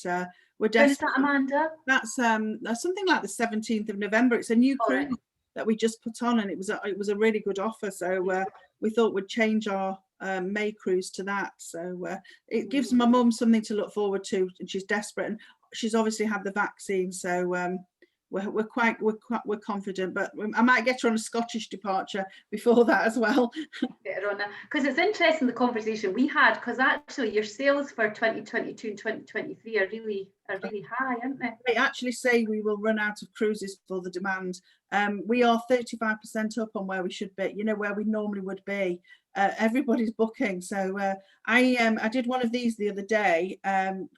Speaker 3: we're definitely. When is that,
Speaker 1: Amanda?
Speaker 3: That's something like the 17th of November. It's a new cruise that we just put on, and it was a really good offer. So we thought we'd change our May cruise to that. So it gives my mum something to look forward to, and she's desperate, and she's obviously had the vaccine. So we're confident, but I might get her on a Scottish departure before that as well.
Speaker 1: Get her on that, because it's interesting the conversation we had, because actually your sales for 2022 and 2023 are really high, aren't they?
Speaker 3: They actually say we will run out of cruises for the demand. We are 35% up on where we should be, you know, where we normally would be. Everybody's booking. So I did one of these the other day,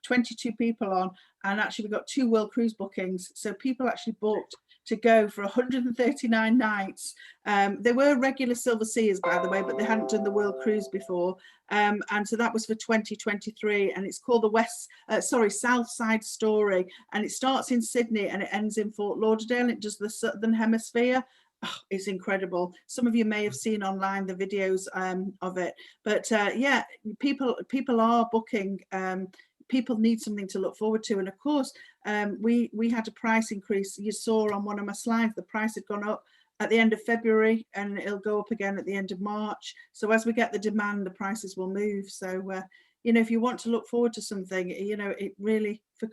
Speaker 3: 22 people on, and actually we got 2 world cruise bookings. So people actually booked to go for 139 nights. They were regular Silverseas, by the way, but they hadn't done the world cruise before. And so that was for 2023, and it's called the South Side Story, and it starts in Sydney and it ends in Fort Lauderdale. It does the Southern Hemisphere. Oh, it's incredible. Some of you may have seen online the videos of it, but yeah, people are booking. People need something to look forward to, and of course we had a price increase. You saw on one of my slides the price had gone up at the end of February, and it'll go up again at the end of March. So as we get the demand, the prices will move. So you know, if you want to look forward to something, you know, it really for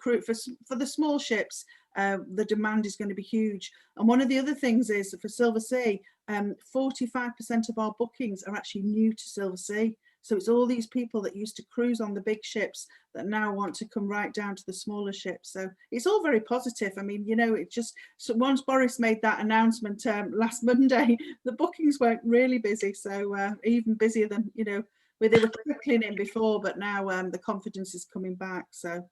Speaker 3: the small ships, the demand is going to be huge. And one of the other things is that for Silversea, 45% of our bookings are actually new to Silversea. So it's all these people that used to cruise on the big ships that now want to come right down to the smaller ships. So it's all very positive. I mean, you know, it just, so once Boris made that announcement last Monday, the bookings weren't really busy. So even busier than, you know, where they were trickling in before, but now the confidence is coming back. So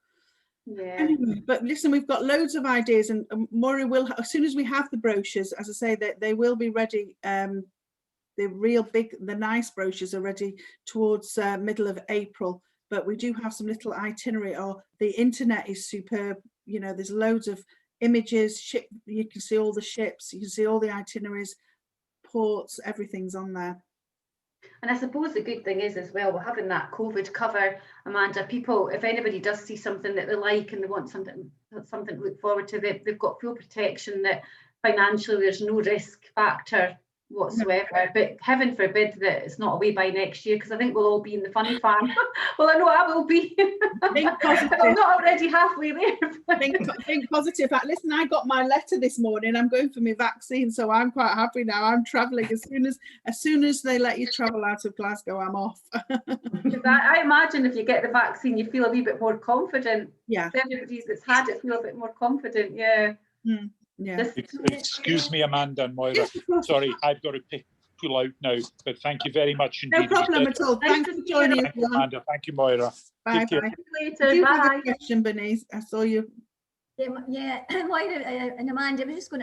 Speaker 1: yeah.
Speaker 3: Anyway, but listen, we've got loads of ideas, and Moira will, as soon as we have the brochures, as I say, that they will be ready. The real big, the nice brochures are ready towards middle of April, but we do have some little itinerary. Or the internet is superb. You know, there's loads of images. You can see all the ships. You can see all the itineraries, ports. Everything's on there.
Speaker 1: And I suppose the good thing is as well, we're having that COVID cover, Amanda. People, if anybody does see something that they like and they want something to look forward to, they've got full protection, that financially there's no risk factor whatsoever. But heaven forbid that it's not away by next year, because I think we'll all be in the funny farm. Well, I know I will be.
Speaker 3: Think positive.
Speaker 1: I'm not already halfway there.
Speaker 3: think positive. Listen, I got my letter this morning. I'm going for my vaccine, so I'm quite happy now. I'm travelling as soon as they let you travel out of Glasgow, I'm off.
Speaker 1: I imagine if you get the vaccine, you feel a wee bit more confident.
Speaker 3: Yeah.
Speaker 1: Everybody that's had it feel a bit more confident. Yeah.
Speaker 3: Yeah.
Speaker 8: Excuse me, Amanda and Moira. Sorry, I've got to pull out now, but thank you very much indeed.
Speaker 3: No problem at all. Thanks for joining us.
Speaker 8: Thank you, Amanda. Thank you, Moira.
Speaker 3: Bye.
Speaker 8: Take care.
Speaker 3: Bye.
Speaker 1: Later.
Speaker 3: You have
Speaker 1: Bye.
Speaker 3: a question, Bernice. I saw you.
Speaker 9: Yeah, Moira and Amanda, I was just going to